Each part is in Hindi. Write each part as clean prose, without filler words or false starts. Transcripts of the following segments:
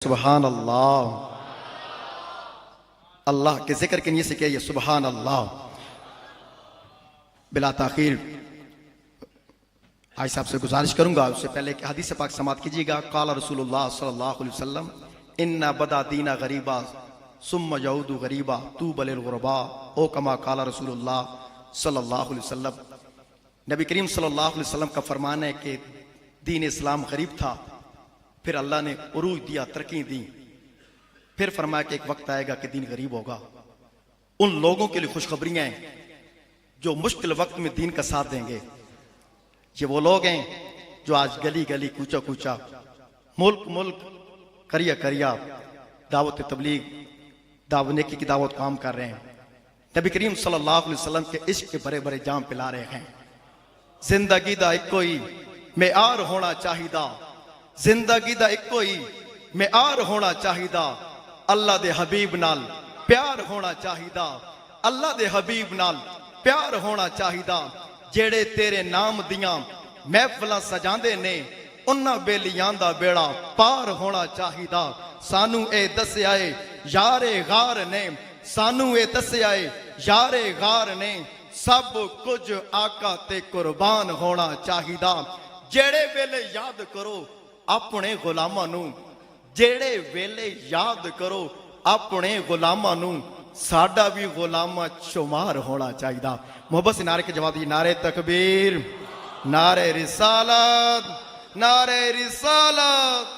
सुबहान अल्लाह। अल्लाह के जिक्र के नीयत से कहिए सुबहान अल्लाह। बिला ताखीर आज साहब से गुजारिश करूंगा, उससे पहले कि हदीस पाक समात कीजिएगा। काला रसूलुल्लाह सल्लल्लाहु अलैहि वसल्लम इन्ना बदा दीना गरीबा सुम्मा यऊदु गरीबा तू बलिल गुरबा ओ कमा काला रसूलुल्लाह सल्लल्लाहु अलैहि वसल्लम। नबी करीम सल्लल्लाहु अलैहि वसल्लम का फरमान है कि दीन इस्लाम गरीब था, फिर अल्लाह ने उरूज दिया, तरक्की दी, फिर फरमाया कि एक वक्त आएगा कि दीन गरीब होगा। उन लोगों के लिए खुशखबरियां हैं जो मुश्किल वक्त में दीन का साथ देंगे। ये वो लोग हैं जो आज गली गली कूचा कूचा मुल्क मुल्क करिया करिया दावत तबलीग दावत नेकी की दावत काम कर रहे हैं। नबी करीम सल्लल्लाहु अलैहि वसल्लम के इश्क के बड़े बड़े जाम पिला रहे हैं। जिंदगी दा इको ही मेआर होना चाहिदा, जिंदगी दा इको ही मेआर होना चाहिदा, अल्लाह दे हबीब नाल प्यार होना चाहिदा, अल्लाह दे हबीब नाल प्यार होना चाहिदा। जेड़े तेरे नाम दियां महफिलां सजांदे ने उन्हां बेलियां दा बेड़ा पार होना चाहिदा। सानू ए दस्सिया है यारे गार ने, सानू ए दस्सिया है यारे गार ने, सब कुछ आका ते कुर्बान होना चाहिदा। जेड़े वेले याद करो अपने गुलामां नू, जेड़े वेले याद करो अपने गुलामां नू, साडा भी गुलामा शुमार होना चाहिदा। मोहब्बत से नारे के जवाब दिए नारे तकबीर, नारे रिसालत, नारे रिसालत।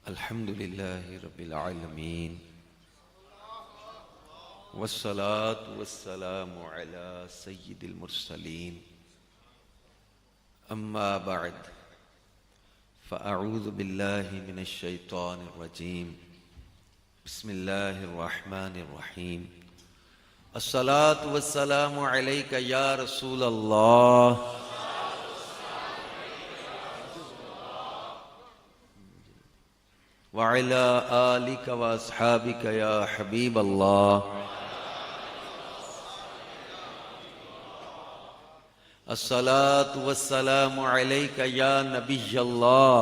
अल्हम्दुलिल्लाहि रब्बिल आलमीन वस्सलातु वस्सलामु अला सय्यिदिल मुरसलीन अम्मा बअद फ़अऊज़ु बिल्लाहि मिनश शैतानिर रजीम बिस्मिल्लाहिर रहमानिर रहीम अस्सलातु वस्सलामु अलैका या रसूलल्लाह वअला आलिका व अस्हाबिका या हबीब अल्लाह अस्सलातु वस्सलामु अलैका या नबी अल्लाह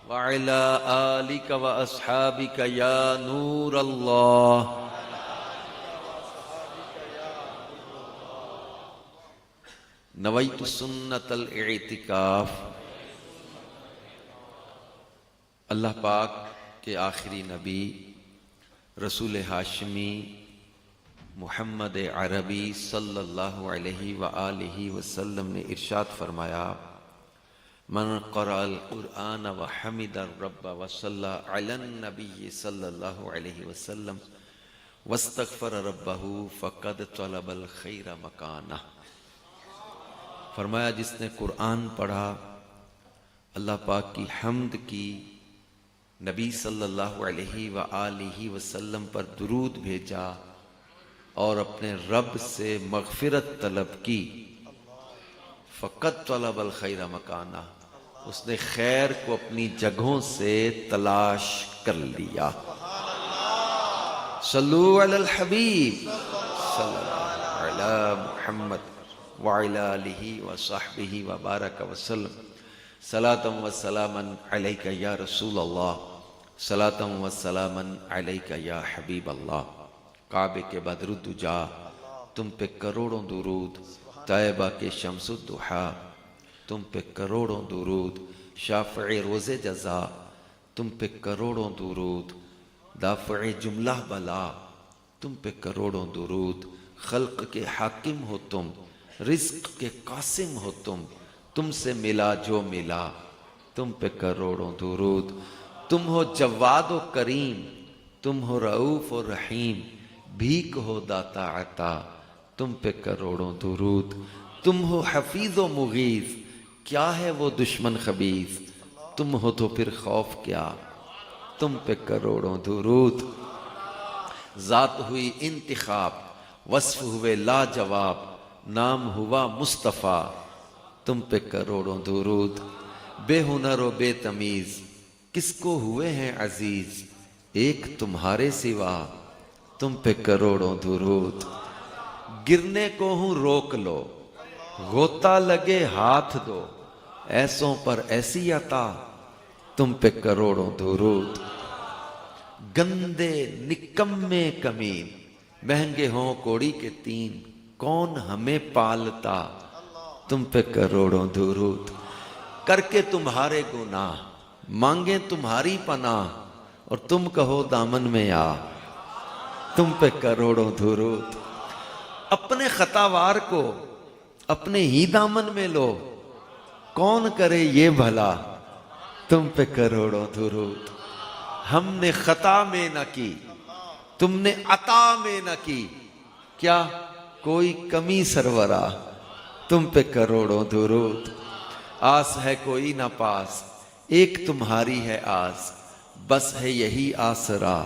वअला आलिका व अस्हाबिका या नूर अल्लाह। नवैतु सुन्नतल इतिकाफ। अल्लाह पाक के आखिरी नबी रसूल हाशमी मुहम्मद अरबी सल्लल्लाहु अलैहि व आलिहि वसल्लम ने इरशाद फरमाया, मन क़रअल क़ुरआन व हमिदर रब्ब व सल्ला अलन नबी सल्लल्लाहु अलैहि वसल्लम वस्तग़फ़र रब्बहू फ़क़द तलबल खैर मकाना। फरमाया जिसने कुरान पढ़ा, अल्लाह पाक की हम्द की, नबी सल्लल्लाहु अलैहि व आलिहि वसल्लम पर दुरूद भेजा और अपने रब से मग़फ़िरत तलब की, फ़क़द तलबल खैर मकाना, उसने खैर को अपनी जगहों से तलाश कर लिया। सल्लु अलल हबीब सल्लल्लाहु अला मुहम्मद व अला आलिहि व सहबिहि व बारक वसल्लम। सलातम व सलामन अलैका या रसूल अल्लाह, सलातम व सलामन अलैका या हबीब अल्लाह। काबे के बदरुद्दुजा तुम पे करोड़ों दुरूद, तैयबा के शम्सुद्दुहा तुम पे करोड़ों दुरूद, शाफ़िए रोज़े जज़ा तुम पे करोड़ों दुरूद, दाफ़िए जुमला बला तुम पे करोड़ों दुरूद, खल्क़ के हाकिम हो तुम, रिज्क के कासिम हो तुमसे मिला जो मिला, तुम पे करोड़ों दुरूद। तुम हो जवाद व करीम, तुम हो रऊफ और रहीम, भीख हो दाता अता, तुम पे करोड़ों दुरूद। तुम हो हफीज व मुगीज, क्या है वो दुश्मन खबीज, तुम हो तो फिर खौफ क्या, तुम पे करोड़ों दुरूद। जात हुई इंतिखाब, वस्फ हुए लाजवाब, नाम हुआ मुस्तफ़ा, तुम पे करोड़ों दुरूद। बेहुनर व बेतमीज, किसको हुए हैं अजीज, एक तुम्हारे सिवा, तुम पे करोड़ों दुरूद। गिरने को हूं रोक लो, गोता लगे हाथ दो, ऐसों पर ऐसी अता, तुम पे करोड़ों दुरूद। गंदे निकम्मे कमीन, महंगे हों कोड़ी के तीन, कौन हमें पालता, तुम पे करोड़ों दुरूद। करके तुम्हारे गुनाह, मांगे तुम्हारी पनाह, और तुम कहो दामन में आ, तुम पे करोड़ों दुरूद। अपने खतावार को अपने ही दामन में लो, कौन करे ये भला, तुम पे करोड़ों दुरूद। हमने खता में न की, तुमने अता में न की, क्या कोई कमी सरवरा, तुम पे करोड़ों दुरूद। आस है कोई ना पास, एक तुम्हारी है आस, बस है यही आसरा,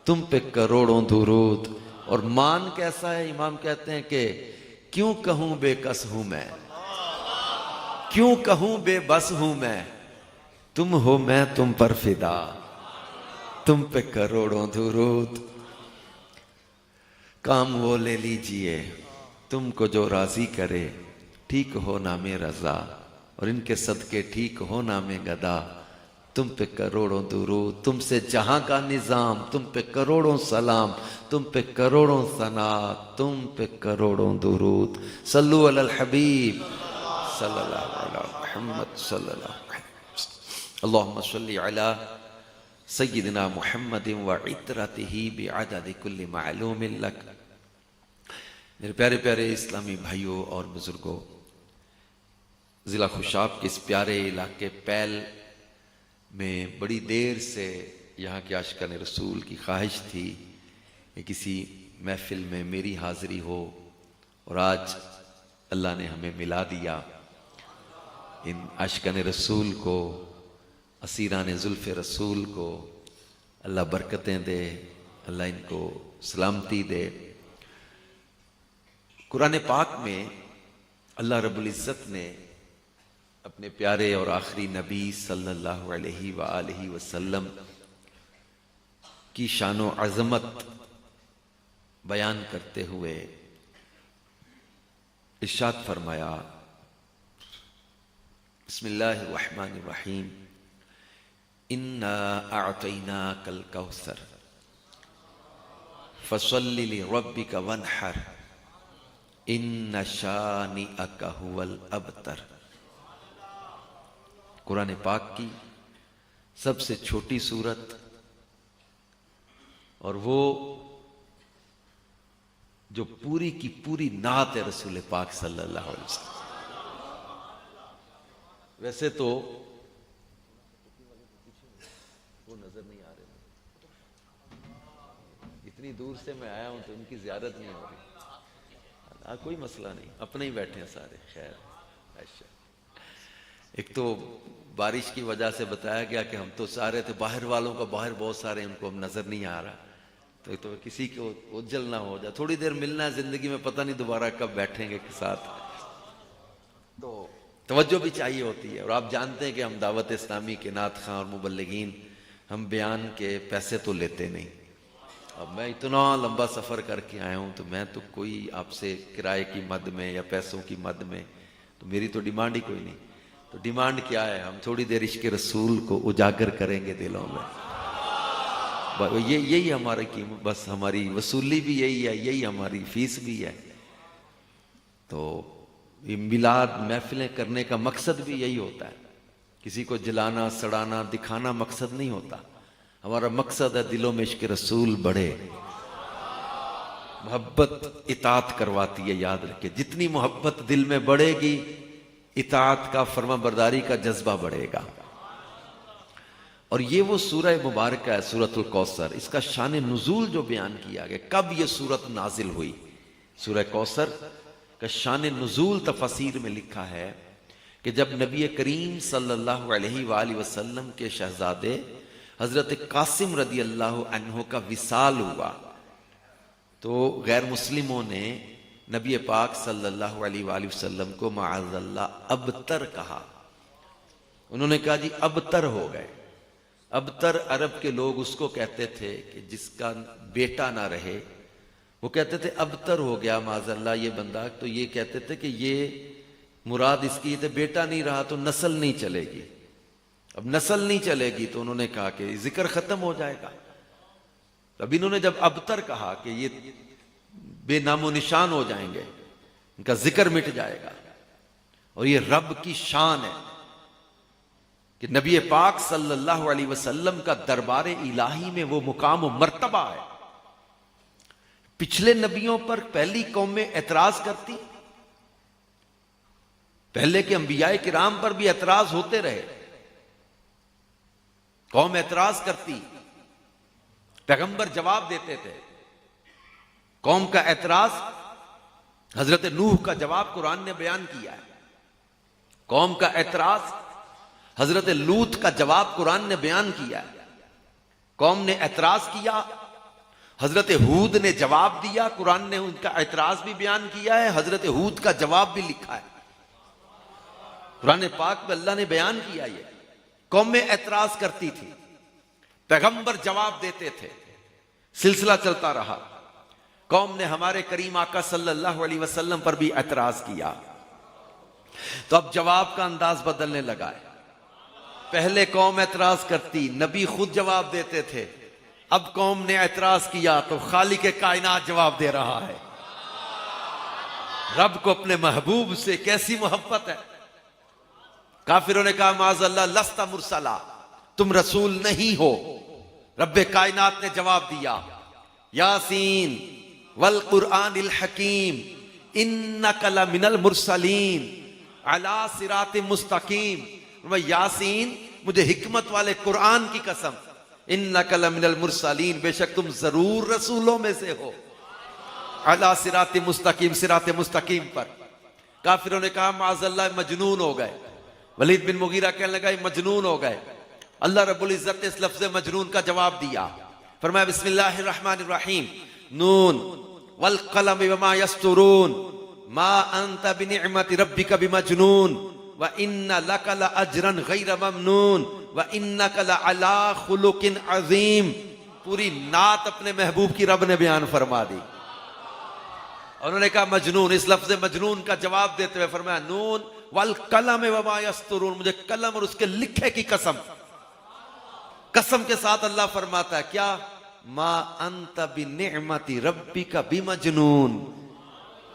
तुम पे करोड़ों दुरूद। और मान कैसा है, इमाम कहते हैं कि क्यों कहूं बेकस हूं मैं, क्यों कहूं बेबस हूं मैं, तुम हो मैं तुम पर फिदा, तुम पे करोड़ों दुरूद। काम वो ले लीजिए तुमको जो राजी करे, ठीक हो नामे रजा, और इनके सदके ठीक हो नामे गदा, तुम पे करोड़ों दुरूद। तुमसे जहां का निजाम, तुम पे करोड़ों सलाम, तुम पे करोड़ों सना, तुम पे करोड़ों दुरूद। सल्लु अलल हबीब सल्लल्लाहु अलैहि मुहम्मद सल्लल्लाहु अलैहि वसल्लम। अल्लाहुम्मा सल्लि अला सय्यिदिना मुहम्मदिन व इत्रतिही बिअददि कुल्लि मालूमिन लक। मेरे प्यारे प्यारे इस्लामी भाइयों और बुजुर्गों, जिला खुशाब के इस प्यारे इलाके पैल में बड़ी देर से यहाँ के आशिकान रसूल की ख्वाहिश थी कि किसी महफिल में मेरी हाजिरी हो, और आज अल्लाह ने हमें मिला दिया। इन आशिकान रसूल को, असीरान जुल्फ़े रसूल को अल्लाह बरकतें दे, अल्लाह इनको सलामती दे। कुरान पाक में अल्लाह रब्बुल इज़्ज़त ने अपने प्यारे और आखिरी नबी सल्लल्लाहु अलैहि वसल्लम की शानो अज़मत बयान करते हुए इरशाद फरमाया, बिस्मिल्लाहिर रहमानिर रहीम, इन्ना अअतैनाकल कौसर फसल्लि लिरब्बिका वन्हर, इन्ना शानिअका हुवल अबतर। कुरान पाक की सबसे छोटी सूरत, और वो जो पूरी की पूरी नात है रसूल पाक सल्लल्लाहु अलैहि वसल्लम। वैसे तो वो नजर नहीं आ रहे, इतनी दूर से मैं आया हूं तो इनकी ज़ियारत नहीं हो रही। कोई मसला नहीं, अपने ही बैठे हैं सारे। खैर, अच्छा, एक तो बारिश की वजह से बताया गया कि हम तो सारे थे, बाहर वालों का बाहर बहुत सारे, उनको अब नजर नहीं आ रहा, तो किसी को उज्जल ना हो जाए। थोड़ी देर मिलना है जिंदगी में, पता नहीं दोबारा कब बैठेंगे के साथ, तो तवज्जो भी चाहिए होती है। और आप जानते हैं कि हम दावत इस्लामी के नात खां और मुबल्लिगीन, हम बयान के पैसे तो लेते नहीं। अब मैं इतना लंबा सफ़र करके आया हूँ, तो मैं तो कोई आपसे किराए की मद में या पैसों की मद में, तो मेरी तो डिमांड ही कोई नहीं। तो डिमांड क्या है, हम थोड़ी देर इश्क रसूल को उजागर करेंगे दिलों में, यही हमारी कीमत, बस हमारी वसूली भी यही है, यही हमारी फीस भी है। तो ये मिलाद महफिलें करने का मकसद भी यही होता है, किसी को जलाना, सड़ाना, दिखाना मकसद नहीं होता। हमारा मकसद है दिलों में इश्क रसूल बढ़े, मोहब्बत इताअत करवाती है, याद रखिए। जितनी मोहब्बत दिल में बढ़ेगी, इताअत का, फर्माबरदारी का जज्बा बढ़ेगा। और ये वो सूरह मुबारक है, सूरतुल कौसर। इसका शान नुज़ूल जो बयान किया गया, कब ये सूरत नाजिल हुई, सूरह कौसर का शान नुज़ूल तफसीर में लिखा है कि जब नबी करीम सल्लल्लाहु अलैहि वसल्लम के शहजादे हजरत कासिम रदी अल्लाह अन्हु का विसाल हुआ, तो गैर मुस्लिमों ने नबी पाक सल्लल्लाहु अलैहि वसल्लम को माअज़ल्लाह अबतर कहा। उन्होंने कहा जी अबतर हो गए। अबतर अरब के लोग उसको कहते थे कि जिसका बेटा ना रहे, वो कहते थे अबतर हो गया माअज़ल्लाह ये बंदा। तो ये कहते थे कि ये मुराद इसकी तो बेटा नहीं रहा तो नस्ल नहीं चलेगी। अब नस्ल नहीं चलेगी तो उन्होंने कहा कि जिक्र खत्म हो जाएगा। तब इन्होंने जब अबतर कहा कि ये बेनामो निशान हो जाएंगे, इनका जिक्र मिट जाएगा। और ये रब की शान है कि नबी पाक सल्लल्लाहु अलैहि वसल्लम का दरबार इलाही में वो मुकाम और मर्तबा है। पिछले नबियों पर पहली कौमें एतराज करती, पहले के अंबियाए किराम पर भी एतराज होते रहे। कौम एतराज करती, पैगंबर जवाब देते थे। कौम का एतराज, हजरत नूह का जवाब कुरान ने बयान किया है। कौम का एतराज, हजरत लूत का जवाब कुरान ने बयान किया है। कौम ने एतराज किया, हजरत हूद ने जवाब दिया, कुरान ने उनका एतराज भी बयान किया है, हजरत हूद का जवाब भी लिखा है कुरान पाक में, अल्लाह ने बयान किया। ये कौमें एतराज करती थी, पैगंबर जवाब देते थे, सिलसिला चलता रहा। कौम ने हमारे करीम आका सल्लल्लाहु अलैहि वसल्लम पर भी एतराज किया, तो अब जवाब का अंदाज बदलने लगा है। पहले कौम एतराज करती, नबी खुद जवाब देते थे। अब कौम ने एतराज किया तो खालिक कायनात जवाब दे रहा है। रब को अपने महबूब से कैसी मोहब्बत है। काफिरों ने कहा माज़अल्लाह लस्ता मुरसला, तुम रसूल नहीं हो। रब्बे कायनात ने जवाब दिया, यासीन वल कुरआनिल हकीम इन्नका लमिनल मुरसलीन अला सिरातिम मुस्तकीम। यासीन, मुझे हिकमत वाले कुरान की कसम, इन्नका लमिनल मुरसलीन, बेशक तुम जरूर रसूलों में से हो। अला सिरातिम मुस्तकीम, सिराते मुस्तकीम पर। काफिरों ने कहा माज़अल्लाह मजनून हो गए। वलीद बिन मुगीरा कहने लगा मजनून हो गए। अल्लाह रब्बुल इज्जत ने इस लफ्ज़ मजनून का जवाब दिया, फरमाया बिस्मिल्लाहिर रहमानिर रहीम, नून वल कलम वमा यस्तुरून मा अंता बिनिअमति रब्बिका बिमजनून व इन्ना लका लअजरन गैर ममनून व इन्नका लअला खुलुकिन अजीम। पूरी नात अपने महबूब की रब ने बयान फरमा दी। उन्होंने कहा मजनून, इस लफ्ज़ मजनून का जवाब देते हुए फरमाया नून वल कलम वमा यस्तुरून, मुझे कलम और उसके लिखे की कसम। कसम के साथ अल्लाह फरमाता है क्या, मा अंत बिनिअमति रब्बिका बिमजनून,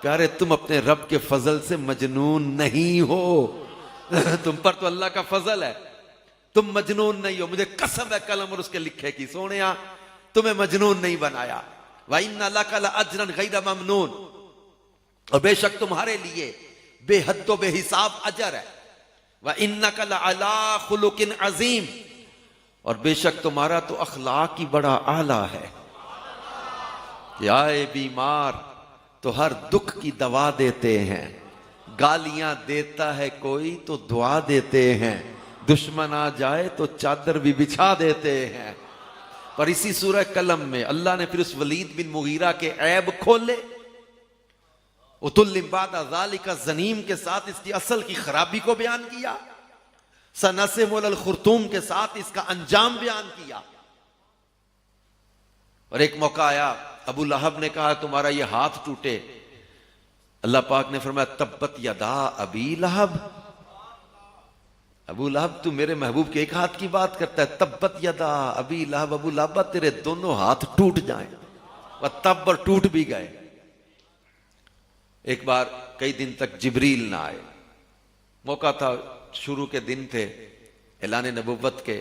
प्यारे तुम अपने रब के फजल से मजनून नहीं हो। तुम पर तो अल्लाह का फजल है, तुम मजनून नहीं हो। मुझे कसम है कलम और उसके लिखे की, सोनिया तुम्हें मजनून नहीं बनाया। व इन्ना लका लअजरन गैर ममनून, और बेशक तुम्हारे लिए बेहद बेहिसाब अजर है। व इन्नका लअला खुलुकिन अजीम, और बेशक तुम्हारा तो अखलाक ही बड़ा आला है। कि आए बीमार तो हर दुख की दवा देते हैं, गालियां देता है कोई तो दुआ देते हैं, दुश्मन आ जाए तो चादर भी बिछा देते हैं। पर इसी सूरह कलम में अल्लाह ने फिर उस वलीद बिन मुगीरा के ऐब खोले, उतुल्लिम बादा ज़ालिका ज़नीम के साथ इसकी असल की खराबी को बयान किया, सनसिमुल खुर्तूम के साथ इसका अंजाम बयान किया। और एक मौका आया, अबू लहब ने कहा तुम्हारा ये हाथ टूटे, अल्लाह पाक ने फरमाया तब्बत यदा अबी लहब। अबू लहब तू मेरे महबूब के एक हाथ की बात करता है, तब्बत यदा अबी लहब, अबू लहब तेरे दोनों हाथ टूट जाएं। वह तब पर टूट भी गए। एक बार कई दिन तक जिब्रील ना आए, मौका था शुरू के दिन थे ऐलान नबुव्वत के,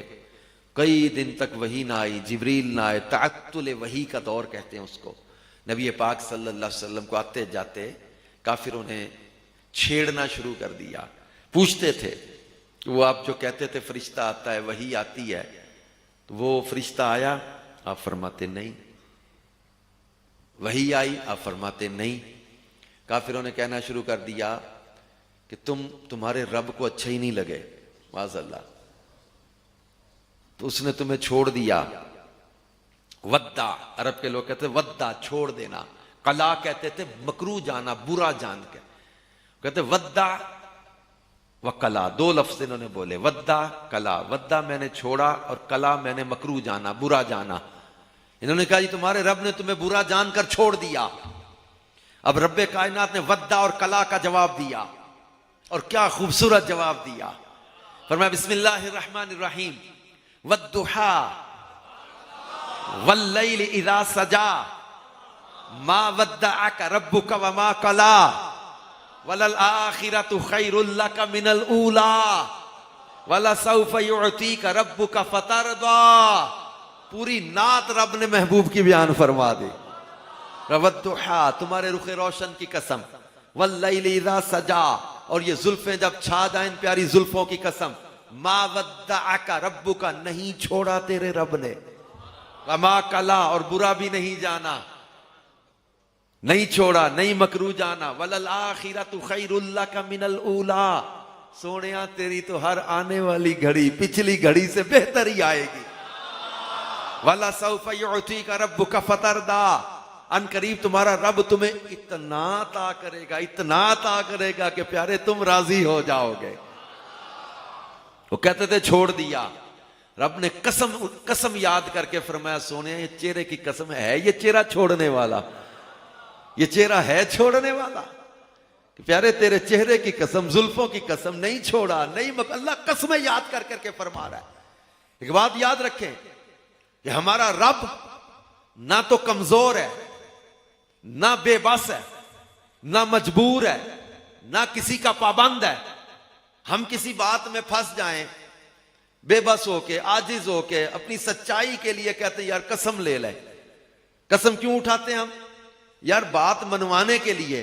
कई दिन तक वही ना आई, जिब्रील ना आए, तअत्तुल वही का दौर कहते हैं उसको। नबी पाक सल्लल्लाहु अलैहि वसल्लम को आते जाते काफिरों ने छेड़ना शुरू कर दिया। पूछते थे कि वो आप जो कहते थे फरिश्ता आता है, वही आती है, तो वो फरिश्ता आया? आप फरमाते नहीं। वही आई? आप फरमाते नहीं। काफिरों ने कहना शुरू कर दिया कि तुम्हारे रब को अच्छा ही नहीं लगे माज़अल्लाह, तो उसने तुम्हें छोड़ दिया। वद्दा, अरब के लोग कहते वद्दा, छोड़ देना। कला कहते थे मकरू जाना, बुरा जान के। कहते वद्दा व कला, दो लफ्ज इन्होंने बोले, वद्दा कला। वद्दा मैंने छोड़ा और कला मैंने मकरू जाना, बुरा जाना। इन्होंने कहा जी तुम्हारे रब ने तुम्हें बुरा जानकर छोड़ दिया। अब रब्बे कायनात ने वद्दा और कला का जवाब दिया, और क्या खूबसूरत जवाब दिया। फरमाया बिस्मिल्लाहिर्रहमानिर्रहीम, वद्दुहा वल्लैलि इज़ा सजा मा वद्दअका रब्बुका वमा कला वलल आखिरतु खैरुल लका मिनल ऊला वलसौफ युअतीका रब्बुका फतरदा। पूरी नात रब ने महबूब की बयान फरमा दी। वद्दुहा, तुम्हारे रुखे रोशन की कसम, वल्लैलि इज़ा सजा, और ये जुल्फें जब छा जाएं, प्यारी जुल्फों की कसम, मा वद्दअका रब्बुका, नहीं छोड़ा तेरे रब ने, वमा कला, और बुरा भी नहीं जाना, नहीं छोड़ा, नहीं मकरू जाना, वलल आखिरतु खैरुल लका मिनल ऊला। सोनिया तेरी तो हर आने वाली घड़ी पिछली घड़ी से बेहतर ही आएगी। वला सौफ युअतीका रब्बुका फतरदा, अन करीब तुम्हारा रब तुम्हें इतना अता करेगा, इतना अता करेगा कि प्यारे तुम राजी हो जाओगे। वो कहते थे छोड़ दिया। रब ने कसम याद करके फरमाया सोनिया ये चेहरे की कसम है, ये चेहरा छोड़ने वाला, ये चेहरा है छोड़ने वाला? कि प्यारे तेरे चेहरे की कसम, जुल्फों की कसम, नहीं छोड़ा, नहीं अल्लाह कसम याद कर करके फरमा रहा है। एक बात याद रखें कि हमारा रब ना तो कमजोर है, ना बेबस है, ना मजबूर है, ना किसी का पाबंद है। हम किसी बात में फंस जाएं, बेबस होके, आजिज होके, अपनी सच्चाई के लिए कहते हैं यार कसम ले ले। कसम क्यों उठाते हैं हम? यार बात मनवाने के लिए।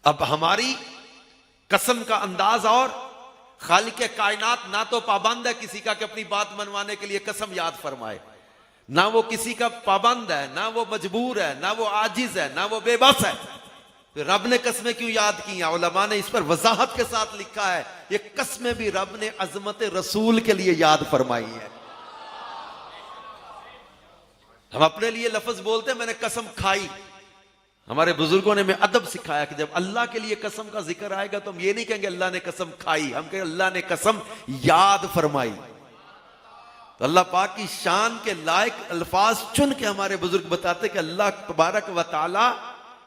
अब हमारी कसम का अंदाज, और खालिक कायनात ना तो पाबंद है किसी का कि अपनी बात मनवाने के लिए कसम याद फरमाए, ना वो किसी का पाबंद है, ना वो मजबूर है, ना वो आजिज है, ना वो बेबस है। तो रब ने कस्में क्यों याद की? उलमा ने इस पर वजाहत के साथ लिखा है, ये कस्में भी रब ने अजमत रसूल के लिए याद फरमाई है। हम अपने लिए लफ्ज बोलते हैं मैंने कसम खाई। हमारे बुजुर्गों ने हमें अदब सिखाया कि जब अल्लाह के लिए कसम का जिक्र आएगा तो हम ये नहीं कहेंगे अल्लाह ने कसम खाई, हम कहेंगे अल्लाह ने कसम याद फरमाई। तो अल्लाह पाक की शान के लायक अल्फाज चुन के हमारे बुजुर्ग बताते कि अल्लाह तबारक व तआला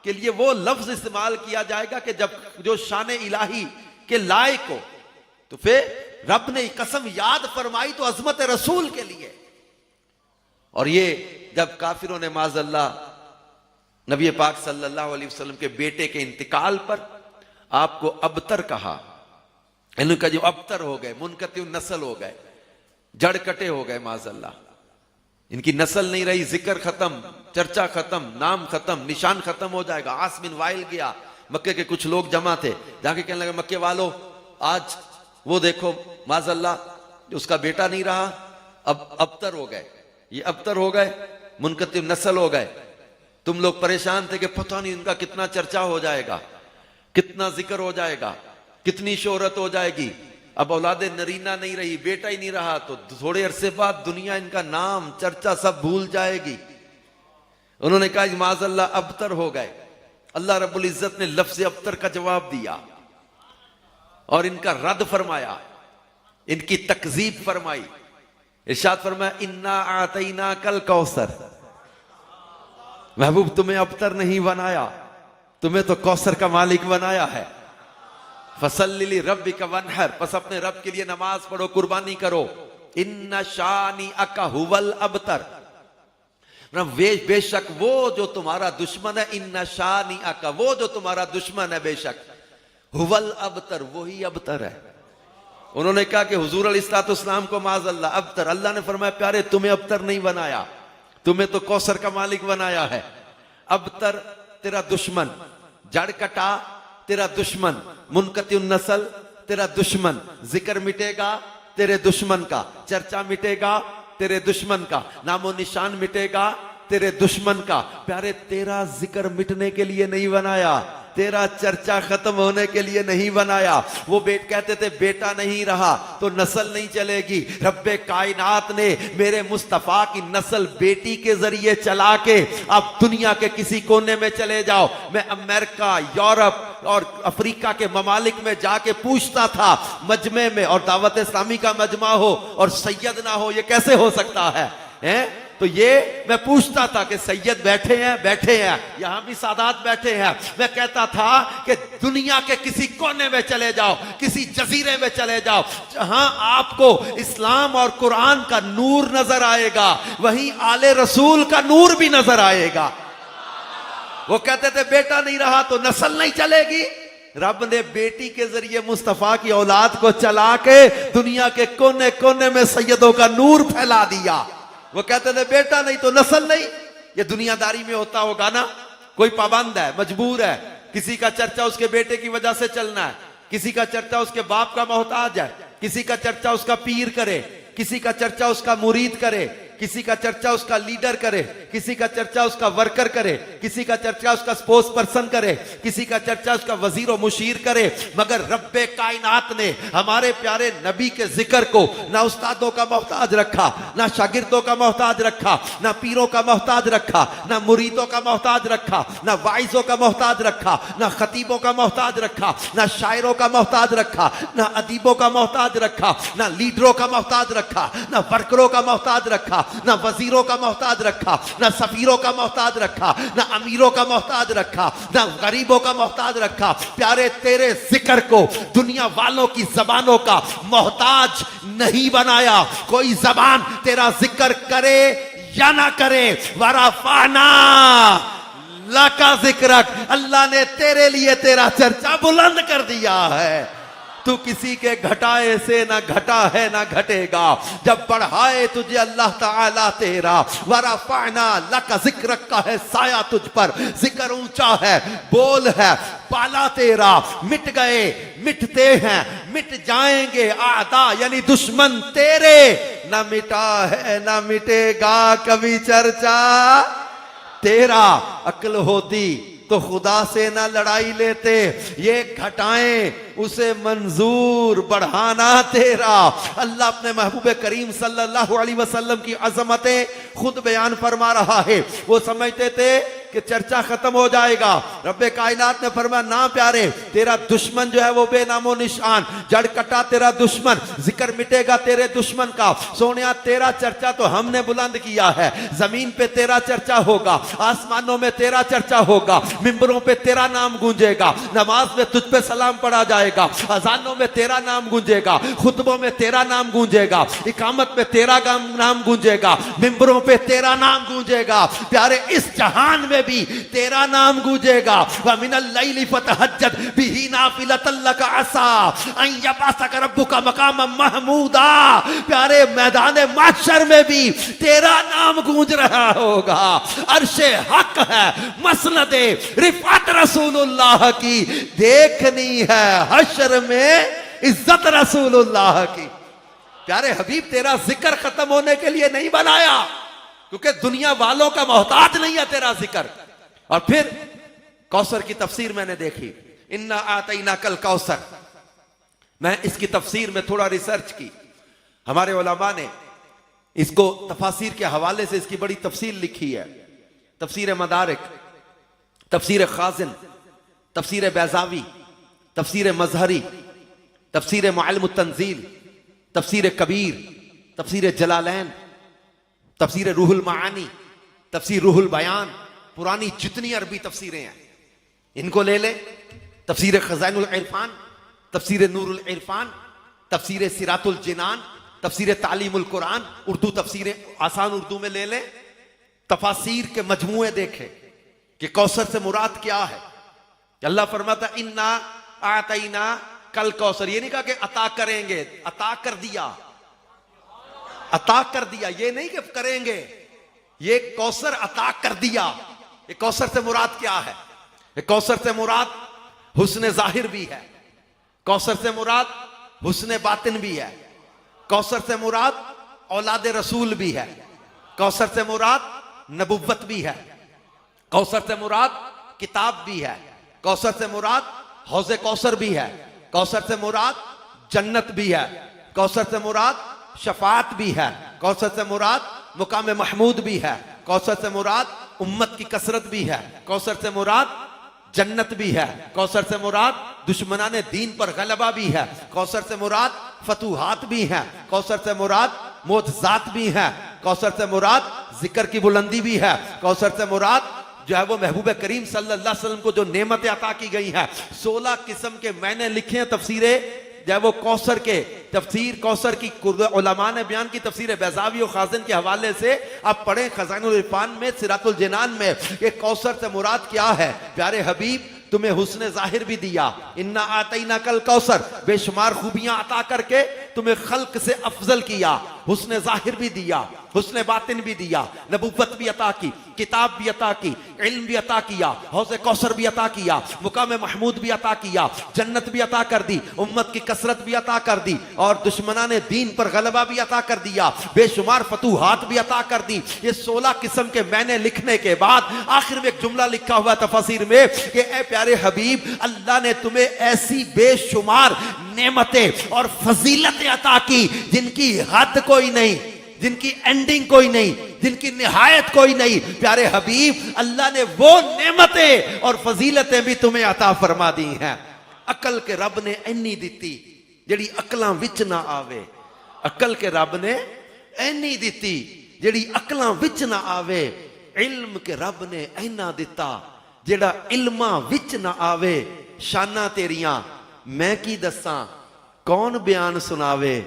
के लिए वो लफ्ज इस्तेमाल किया जाएगा कि जब जो शान इलाही के लायक हो। तो फिर रब ने कसम याद फरमाई तो अजमत रसूल के लिए। और ये जब काफिरों ने माज़अल्लाह नबी पाक सल्लल्लाहु अलैहि वसल्लम के बेटे के इंतकाल पर आपको अबतर कहा, इनका जो अबतर हो गए, मुनकती नस्ल हो गए, जड़ कटे हो गए माज़अल्लाह, इनकी नस्ल नहीं रही, जिक्र खत्म, चर्चा खत्म, नाम खत्म, निशान खत्म हो जाएगा। आस बिन वाइल गया, मक्के के कुछ लोग जमा थे, जाके कहने लगे मक्के वालों आज वो देखो माज़अल्लाह उसका बेटा नहीं रहा, अब अबतर हो गए, ये अबतर हो गए, मुनकती नस्ल हो गए। तुम लोग परेशान थे कि पता नहीं इनका कितना चर्चा हो जाएगा, कितना जिक्र हो जाएगा, कितनी शोहरत हो जाएगी। अब औलादे नरीना नहीं रही, बेटा ही नहीं रहा, तो थोड़े अरसे बाद दुनिया इनका नाम चर्चा सब भूल जाएगी। उन्होंने कहा माज़अल्लाह अबतर हो गए। अल्लाह रब्बुल इज्जत ने लफ्ज़ अबतर का जवाब दिया और इनका रद्द फरमाया, इनकी तकजीब फरमाई। इरशाद फरमाया इन्ना आतैना कल कौसर, महबूब तुम्हें अबतर नहीं बनाया, तुम्हें तो कौसर का मालिक बनाया है। फसल्लि लि रब्बिका वन्हर, बस अपने रब के लिए नमाज पढ़ो, कुर्बानी करो। इन्ना शानिअका हुवल अबतर, बेशक वो जो तुम्हारा दुश्मन है, इन्ना शानिअका, वो जो तुम्हारा दुश्मन है बेशक, हुवल अबतर, वही अबतर है। उन्होंने कहा कि हुजूर अलैहिस्सलाम को माज़अल्लाह अबतर, अल्लाह ने फरमाया प्यारे तुम्हें अबतर नहीं बनाया, तुम्हें तो कौसर का मालिक बनाया है। अबतर तेरा दुश्मन, जड़ कटा तेरा दुश्मन, मुनकतिउन नस्ल तेरा दुश्मन, जिक्र मिटेगा तेरे दुश्मन का, चर्चा मिटेगा तेरे दुश्मन का, नामो निशान मिटेगा तेरे दुश्मन का। प्यारे तेरा जिक्र मिटने के लिए नहीं बनाया, तेरा चर्चा खत्म होने के लिए नहीं बनाया। वो कहते थे बेटा नहीं रहा तो नस्ल नहीं चलेगी। रब्बे कायनात ने मेरे मुस्तफा की नस्ल बेटी के जरिए चला के अब दुनिया के किसी कोने में चले जाओ, मैं अमेरिका, यूरोप और अफ्रीका के ममालिक में जाके पूछता था मजमे में, और दावत इस्लामी का मजमा हो और सैयद ना हो, ये कैसे हो सकता है? तो ये मैं पूछता था कि सैयद बैठे हैं, यहां भी सादात बैठे हैं। मैं कहता था कि दुनिया के किसी कोने में चले जाओ, किसी जजीरे में चले जाओ, जहां आपको इस्लाम और कुरान का नूर नजर आएगा, वहीं आले रसूल का नूर भी नजर आएगा। वो कहते थे बेटा नहीं रहा तो नस्ल नहीं चलेगी। रब ने बेटी के जरिए मुस्तफा की औलाद को चला के दुनिया के कोने कोने में सैयदों का नूर फैला दिया। वो कहते थे बेटा नहीं तो नस्ल नहीं। ये दुनियादारी में होता होगा ना, कोई पाबंद है, मजबूर है, किसी का चर्चा उसके बेटे की वजह से चलना है, किसी का चर्चा उसके बाप का मोहताज है, किसी का चर्चा उसका पीर करे, किसी का चर्चा उसका मुरीद करे, किसी का चर्चा उसका लीडर करे, किसी का चर्चा उसका वर्कर करे, किसी का चर्चा उसका स्पोर्ट्स पर्सन करे, किसी का चर्चा उसका वजीर और मुशीर करे। मगर रब्बे कायनात ने हमारे प्यारे नबी के जिक्र को ना उस्तादों का मोहताज रखा, ना शागिर्दों का मोहताज रखा, ना पीरों का मोहताज रखा, ना मुरीदों का मोहताज रखा, ना वाइजों का मोहताज रखा, ना खतीबों का मोहताज रखा, ना शायरों का मोहताज रखा, ना अदीबों का मोहताज रखा, ना लीडरों का मोहताज रखा, ना वर्करों का मोहताज रखा, ना वजीरों का मोहताज रखा, ना सफीरों का मोहताज रखा, ना अमीरों का मोहताज रखा, ना गरीबों का मोहताज रखा। प्यारे तेरे जिक्र को दुनिया वालों की जबानों का मोहताज नहीं बनाया। कोई जबान तेरा जिक्र करे या ना करे, वरफाना लका जिक्रक, अल्लाह ने तेरे लिए तेरा चर्चा बुलंद कर दिया है। तू किसी के घटाए से ना घटा है ना घटेगा, जब बढ़ाए तुझे अल्लाह ताला तेरा। वरफाना लका जिक्रक का है साया तुझ पर, जिक्र ऊंचा है, बोल है, पाला तेरा। मिट गए, मिटते हैं, मिट जाएंगे आदा यानी दुश्मन तेरे, ना मिटा है ना मिटेगा कभी चर्चा तेरा। अक्ल होती तो खुदा से ना लड़ाई लेते, ये घटाएं उसे मंजूर बढ़ाना तेरा। अल्लाह अपने महबूब करीम सल्लल्लाहु अलैहि वसल्लम की अजमतें खुद बयान फरमा रहा है। वो समझते थे कि चर्चा खत्म हो जाएगा। रब्बे कायनात ने फरमाया ना प्यारे, तेरा दुश्मन जो है वो बेनामो निशान, जड़ कटा तेरा दुश्मन, जिक्र मिटेगा तेरे दुश्मन का। सोनिया तेरा चर्चा तो हमने बुलंद किया है, जमीन पे तेरा चर्चा होगा, आसमानों में तेरा चर्चा होगा, मिंबरों पे तेरा नाम गूंजेगा, नमाज में तुझ पे सलाम पढ़ा जाएगा, अजानों में तेरा नाम गूंजेगा, खुतबों में तेरा नाम गूंजेगा, इकामत में तेरा नाम गूंजेगा, मिंबरों पे तेरा नाम गूंजेगा। प्यारे इस जहान में भी तेरा नाम गूंजेगा। व मिनल लैली फतहज्जद बिही नाफिलतन लक असा अन यबअसक रब्बुका मकामम महमूदा। प्यारे मैदान महशर में भी तेरा नाम गूंज रहा होगा। अर्शे हक है, मसनदे रिफात रसूलुल्लाह की देखनी है, हशर में इज्जत रसूलुल्लाह की। प्यारे हबीब तेरा जिक्र खत्म होने के लिए नहीं बनाया, क्योंकि दुनिया वालों का मोहताज नहीं है तेरा जिक्र। और फिर कौसर की तफसीर मैंने देखी, इन्ना आतैना कल कौसर। मैं इसकी तफसीर में थोड़ा रिसर्च की, हमारे उलमा ने इसको तफासिर के हवाले से इसकी बड़ी तफसीर लिखी है। तफसीर मदारिक, तफसीर खाजिन, तफसीर बैजावी, तफसीर मजहरी, तफसीर मुअल्लिम तंजील, तफसीर कबीर, तफसीर जलालैन, तफसीर रूहुल मानी, तफसीर रूहुल बयान, पुरानी जितनी अरबी तफसीरें हैं इनको ले ले। तफसीर खजाइनुल इरफान, तफसीर नूरुल इरफान, तफसीर सिरातुल जिनान, तफसीर तालीमुल कुरान, उर्दू तफसीरें आसान उर्दू में ले ले। तफासीर के मजमुए देखे कि कौसर से मुराद क्या है। अल्लाह फरमाता इन्ना आतैना कल कौसर, ये नहीं कहा कि अता करेंगे, अता कर दिया, अता कर दिया, ये नहीं कि करेंगे, ये कौसर अता कर दिया। ये कौसर से मुराद क्या है? ये कौसर से मुराद हुस्न जाहिर भी है, कौसर से मुराद हुस्न बातिन भी है, कौसर से मुराद औलाद रसूल भी है, कौसर से मुराद नबुव्वत भी है, कौसर से मुराद किताब भी है, कौसर से मुराद हौज़े कौसर भी है, कौसर से मुराद जन्नत भी है, कौसर से मुराद शफात भी है, कौसर से मुराद मुकाम महमूद भी है, कौसर से मुराद उम्मत की कसरत भी है, कौसर से मुराद जन्नत भी है, कौसर से मुराद दुश्मनाने दीन पर गलबा भी है, कौसर से मुराद फतूहात भी है, कौसर से मुराद मोज़ात भी है, कौसर से मुराद जिक्र की बुलंदी भी है, कौसर से मुराद जो है वो महबूब करीम सल्लल्लाहु अलैहि वसल्लम को जो नेमतें अता की गई हैं। 16 किस्म के मैंने लिखे हैं तफसीरें, जो है वो कौसर के तफसीर, कौसर की उलमा ने बयान की तफसीर बैज़ावी और खाज़िन के हवाले से आप पढ़ें खज़ाइनुल इरफान में, सिरातुल जिनान में। ये कौसर से मुराद क्या है? प्यारे हबीब तुम्हें हुस्न जाहिर भी दिया, इन्ना आतैना कल कौसर, बेशुमार खूबियां अता करके तुम्हें खल्क से अफजल किया, हुस्न जाहिर भी दिया, हुस्न बातिन भी दिया, नबुव्वत भी अता की, किताब भी अता की, इल्म भी अता किया, हौज़े कौसर भी अता किया, मुकाम महमूद भी अता किया, जन्नत भी अता कर दी, उम्मत की कसरत भी अता कर दी, और दुश्मनाने दीन पर गलबा भी अता कर दिया, बेशुमार फतूहात भी अता कर दी। ये 16 किस्म के मैंने लिखने के बाद आखिर में एक जुमला लिखा हुआ तफसीर में कि ए प्यारे हबीब, अल्लाह ने तुम्हें ऐसी बेशुमार नेमतें और फजीलतें अता की जिनकी हद कोई नहीं, जिनकी एंडिंग कोई नहीं, जिनकी निहायत कोई नहीं। प्यारे हबीब, अल्लाह ने वो नेमतें और फजीलतें भी तुम्हें अता फरमा दी हैं। अकल के रब ने इन्नी दिती जिहड़ी अकलां विच ना आवे, अकल के रब ने इन्नी दिती जिहड़ी अकलां विच ना आवे, इल्म के रब ने इन्ना दिता जिहड़ा इल्मां विच ना आवे। शाना तेरियां मैं की दसां, कौन बयान सुनावे,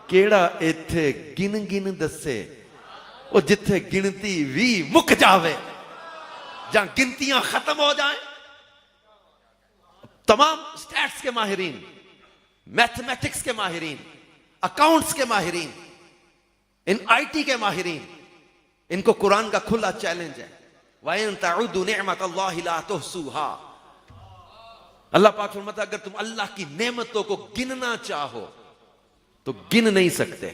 केड़ा इत्थे गिन गिन दसे, ओ जिथे गिनती भी मुक जावे, जहां गिनतियां खत्म हो जाएं। तमाम स्टैट्स के माहिरीन, मैथमेटिक्स के माहिरीन, अकाउंट्स के माहिरीन, इन आईटी के माहिरीन, इनको कुरान का खुला चैलेंज है, वइन तउदु निअमतल्लाहि ला तुहसूहा। अल्लाह पाक फरमाता है अगर तुम अल्लाह की नेमतों को गिनना चाहो तो गिन नहीं सकते।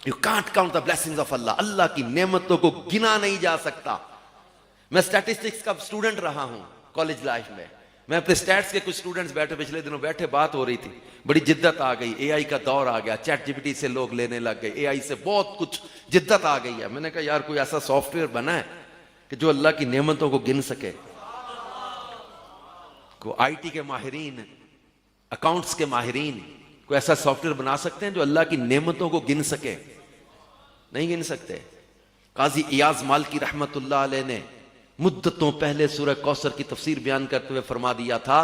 You can't count the blessings of Allah. अल्लाह की नेमतों को गिना नहीं जा सकता। मैं स्टैटिस्टिक्स का स्टूडेंट रहा हूं कॉलेज लाइफ में। मैं अपने स्टैट्स के कुछ स्टूडेंट्स बैठे, पिछले दिनों बैठे, बात हो रही थी, बड़ी जिद्दत आ गई, एआई का दौर आ गया, चैट जीपीटी से लोग लेने लग गए, एआई से बहुत कुछ जिद्दत आ गई है। मैंने कहा यार कोई ऐसा सॉफ्टवेयर बना है कि जो अल्लाह की नेमतों को गिन सके। को आईटी के माहिरीन, अकाउंट्स के माहिरीन कोई ऐसा सॉफ्टवेयर बना सकते हैं जो अल्लाह की नेमतों को गिन सके? नहीं गिन सकते। काजी इयाज मालिकी रहमतुल्लाह अलैह ने मुद्दतों पहले सूरह कौसर की तफसीर बयान करते हुए फरमा दिया था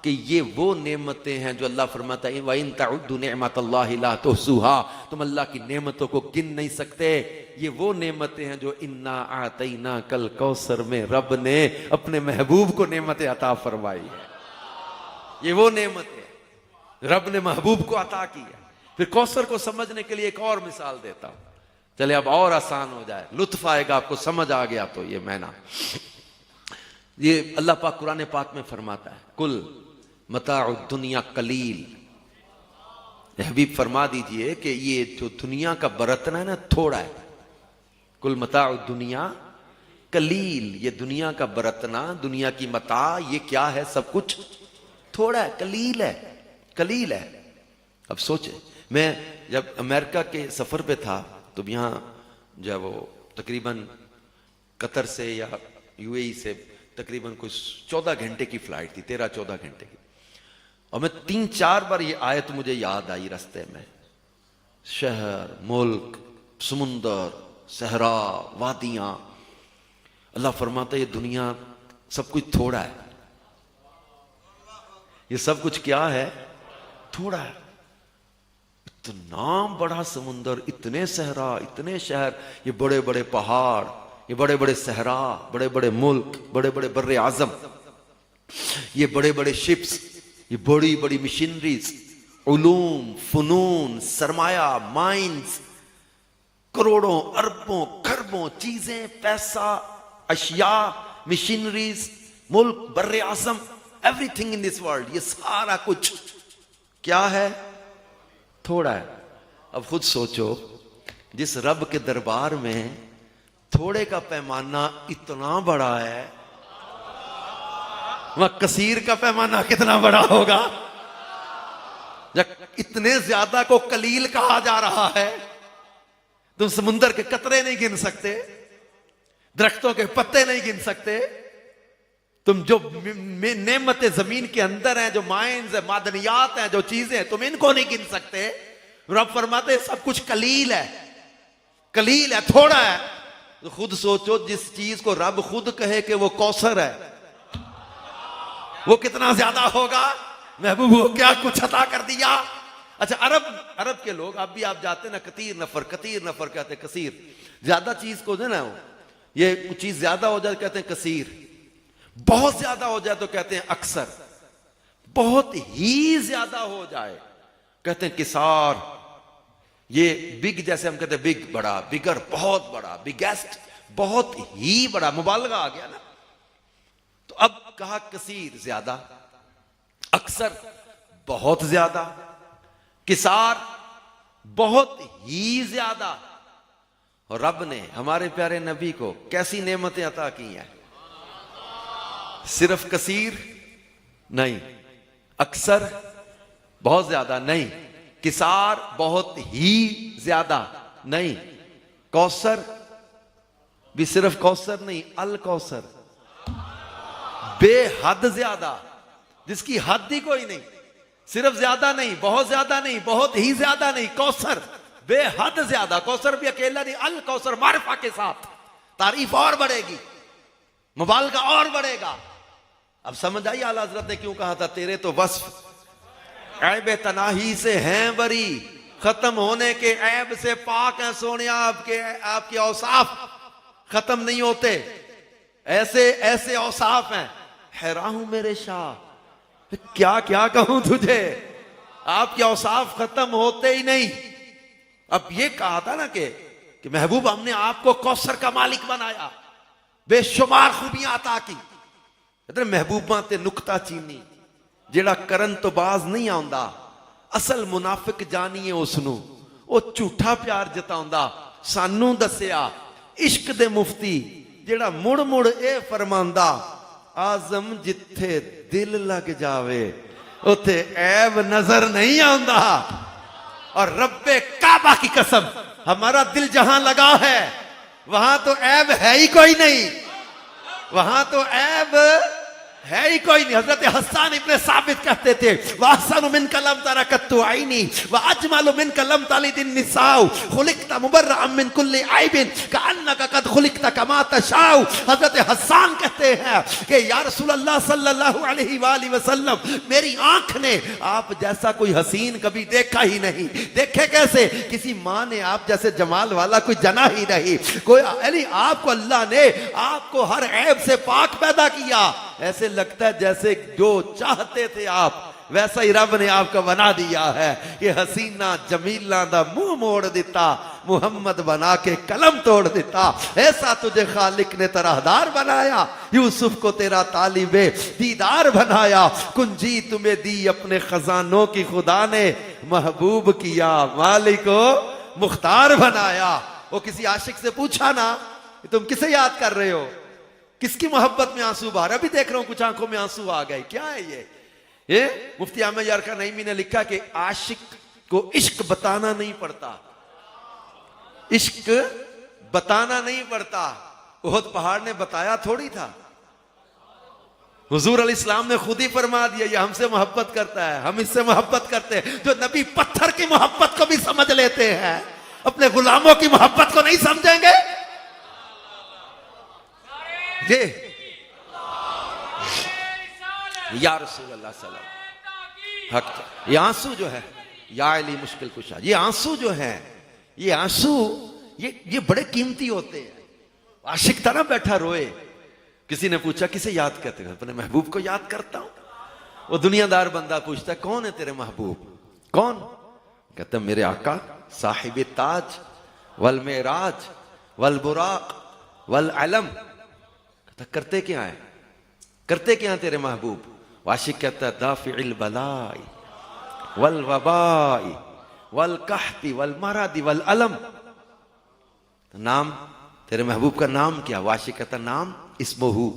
कि ये वो नेमतें हैं जो अल्लाह फरमाता है व इन तउद्दु निअमतल्लाहि ला तुहसूहा, तुम अल्लाह की नेमतों को गिन नहीं सकते। ये वो नेमतें हैं जो इन्ना आतैना कल कौसर में रब ने अपने महबूब को नेमतें अता फरमाई है। ये वो नेमतें रब ने महबूब को अता की है। फिर कौसर को समझने के लिए एक और मिसाल देता हूं, चले अब और आसान हो जाए, लुत्फ आएगा, आपको समझ आ गया तो ये मैना। ये अल्लाह पाक कुरान पाक में फरमाता है कुल मताउ दुनिया कलील। हबीब फरमा दीजिए कि ये जो दुनिया का बरतना है ना, थोड़ा है। कुल मताउ दुनिया कलील, ये दुनिया का बरतना, दुनिया की मता, ये क्या है? सब कुछ थोड़ा है, कलील है, कलील है। अब सोचे, मैं जब अमेरिका के सफर पे था तो यहाँ जो है वो तकरीबन कतर से या यूएई से तकरीबन कुछ 14 घंटे की फ्लाइट थी, 13-14 घंटे की। और मैं 3-4 बार ये आयत मुझे याद आई रास्ते में। शहर, मुल्क, समुंदर, सहरा, वादियां। अल्लाह फरमाता है ये दुनिया सब कुछ थोड़ा है। ये सब कुछ क्या है? थोड़ा है। इतना बड़ा समुंदर, इतने सहरा, इतने शहर, ये बड़े बड़े पहाड़, ये बड़े बड़े सहरा, बड़े बड़े मुल्क, बड़े बड़े बर्रे आजम, ये बड़े बड़े शिप्स, ये बड़ी बड़ी मशीनरीज, उलूम, फनून, सरमाया, माइंस, करोड़ों अरबों खरबों चीजें, पैसा, अशिया, मशीनरीज, मुल्क, बर्रे आजम, एवरीथिंग इन दिस वर्ल्ड, ये सारा कुछ क्या है? थोड़ा है। अब खुद सोचो, जिस रब के दरबार में थोड़े का पैमाना इतना बड़ा है, वह कसीर का पैमाना कितना बड़ा होगा? जब इतने ज्यादा को कलील कहा जा रहा है, तुम समुंदर के कतरे नहीं गिन सकते, दरख्तों के पत्ते नहीं गिन सकते, तुम जो नेमतें जमीन के अंदर हैं, जो माइंस है, मादनियात हैं, जो चीजें हैं, तुम इनको नहीं गिन सकते। रब फरमाते सब कुछ कलील है, कलील है, थोड़ा है। तो खुद सोचो, जिस चीज को रब खुद कहे कि वो कौसर है, वो कितना ज्यादा होगा? महबूब को क्या कुछ अता कर दिया। अच्छा, अरब के लोग, अब भी आप जाते ना, कतीर नफर कहते हैं कसीर। ज्यादा चीज को जो ना, ये चीज ज्यादा हो जाए कहते हैं कसीर, बहुत ज्यादा हो जाए तो कहते हैं अक्सर, बहुत ही ज्यादा हो जाए कहते हैं किसार। ये बिग, जैसे हम कहते हैं बिग, बड़ा, बिगर, बहुत बड़ा, बिगेस्ट, बहुत ही बड़ा, मुबालगा आ गया ना। तो अब कहा कसीर ज्यादा, अक्सर बहुत ज्यादा, किसार बहुत ही ज्यादा। और रब ने हमारे प्यारे नबी को कैसी नेमतें अता की हैं? सिर्फ कसीर नहीं, अक्सर बहुत ज्यादा नहीं, किसार बहुत ही ज्यादा नहीं, कौसर भी सिर्फ कौसर नहीं, अल कौसर, बेहद ज्यादा, जिसकी हद ही कोई नहीं। सिर्फ ज्यादा नहीं, बहुत ज्यादा नहीं, बहुत ही ज्यादा नहीं, कौसर बेहद ज्यादा। कौसर भी अकेला नहीं, अल कौसर मारिफा के साथ, तारीफ और बढ़ेगी, मुबालगा और बढ़ेगा। अब समझ आई आला हजरत ने क्यों कहा था, तेरे तो वस्फ ऐब तनाही से हैं बरी, खत्म होने के ऐब से पाक हैं सोनिया, आपके औसाफ खत्म नहीं होते, ऐसे ऐसे औसाफ हैं। हैरान हूं मेरे शाह, क्या क्या कहूं तुझे, आपके औसाफ खत्म होते ही नहीं। अब ये कहा था ना कि महबूब हमने आपको कौसर का मालिक बनाया, बेशुमार खूबियां अता की। महबूबा ते नुकता चीनी, जेड़ा करन तो बाज नहीं आंदा, असल मुनाफिक जानिए उसनू, वो झूठा प्यार जताउंदा। सानू दसिया इश्क दे मुफ्ती, जेड़ा मुड़ मुड़ ए फरमांदा, आजम जिथे दिल लग जावे उथे ऐब नजर नहीं आंदा। और रब्बे काबा की कसम, हमारा दिल जहां लगा है वहां तो ऐब है ही कोई नहीं, वहां तो ऐब है ही कोई नहीं। हजरत हसन इब्ने साबित कहते थे, वाहसनु मिन कलम तरकत्तु आईनी व अजमलु मिन कलम तालिदिन निसाउ खुलिकता मुबर्रअन मिन कुल्ली आइबिन कअन्नका कद खुलिकता कमा तशाउ। हजरत हसन कहते हैं कि या रसूल अल्लाह सल्लल्लाहु अलैहि वसल्लम, मेरी आंख ने आप जैसा कोई हसीन कभी देखा ही नहीं। देखे कैसे? किसी माँ ने आप जैसे जमाल वाला कोई जना ही नहीं। कोई यानी आपको अल्लाह ने आपको हर ऐब से पाक पैदा किया, ऐसे लगता है जैसे जो चाहते थे आप वैसा ही रब ने आपको बना दिया है। ये हसीना जमीला दा मुंह मोड़ दिता, मुहम्मद बना के कलम तोड़ दिता। ऐसा तुझे खालिक ने तरहदार बनाया, यूसुफ को तेरा तालिबे दीदार बनाया। कुंजी तुम्हें दी अपने खजानों की खुदा ने, महबूब किया मालिको मुख्तार बनाया। वो किसी आशिक से पूछा ना, तुम किसे याद कर रहे हो, किसकी मोहब्बत में आंसू बहा रहे? अभी देख रहा हूं कुछ आंखों में आंसू आ गए, क्या है ये मुफ्ती अहमद यारका नईमी ने लिखा कि आशिक को इश्क बताना नहीं पड़ता, इश्क बताना नहीं पड़ता। उहद पहाड़ ने बताया थोड़ी था, हुजूर अलैहि सलाम ने खुद ही फरमा दिया ये हमसे मोहब्बत करता है, हम इससे मोहब्बत करते हैं। जो नबी पत्थर की मोहब्बत को भी समझ लेते हैं, अपने गुलामों की मोहब्बत को नहीं समझेंगे? या रसूल अल्लाह सल्लल्लाहु हक, ये आंसू जो है, या अली मुश्किल कुशा, ये आंसू जो है, ये आंसू ये बड़े कीमती होते हैं। आशिक था ना बैठा रोए, किसी ने पूछा किसे याद करते हो? अपने महबूब को याद करता हूं। वो दुनियादार बंदा पूछता कौन है तेरे महबूब? कौन? कहते मेरे आका साहिब ताज वल मेराज वल बुराक वल अलम कहता करते क्या है, करते क्या तेरे महबूब? वाशिक कहता दाफिल बलाई वल वबाई वल कहती वल मरादी वल अलम। नाम तेरे महबूब का नाम क्या? वाशिक कहता नाम इस्मुहु,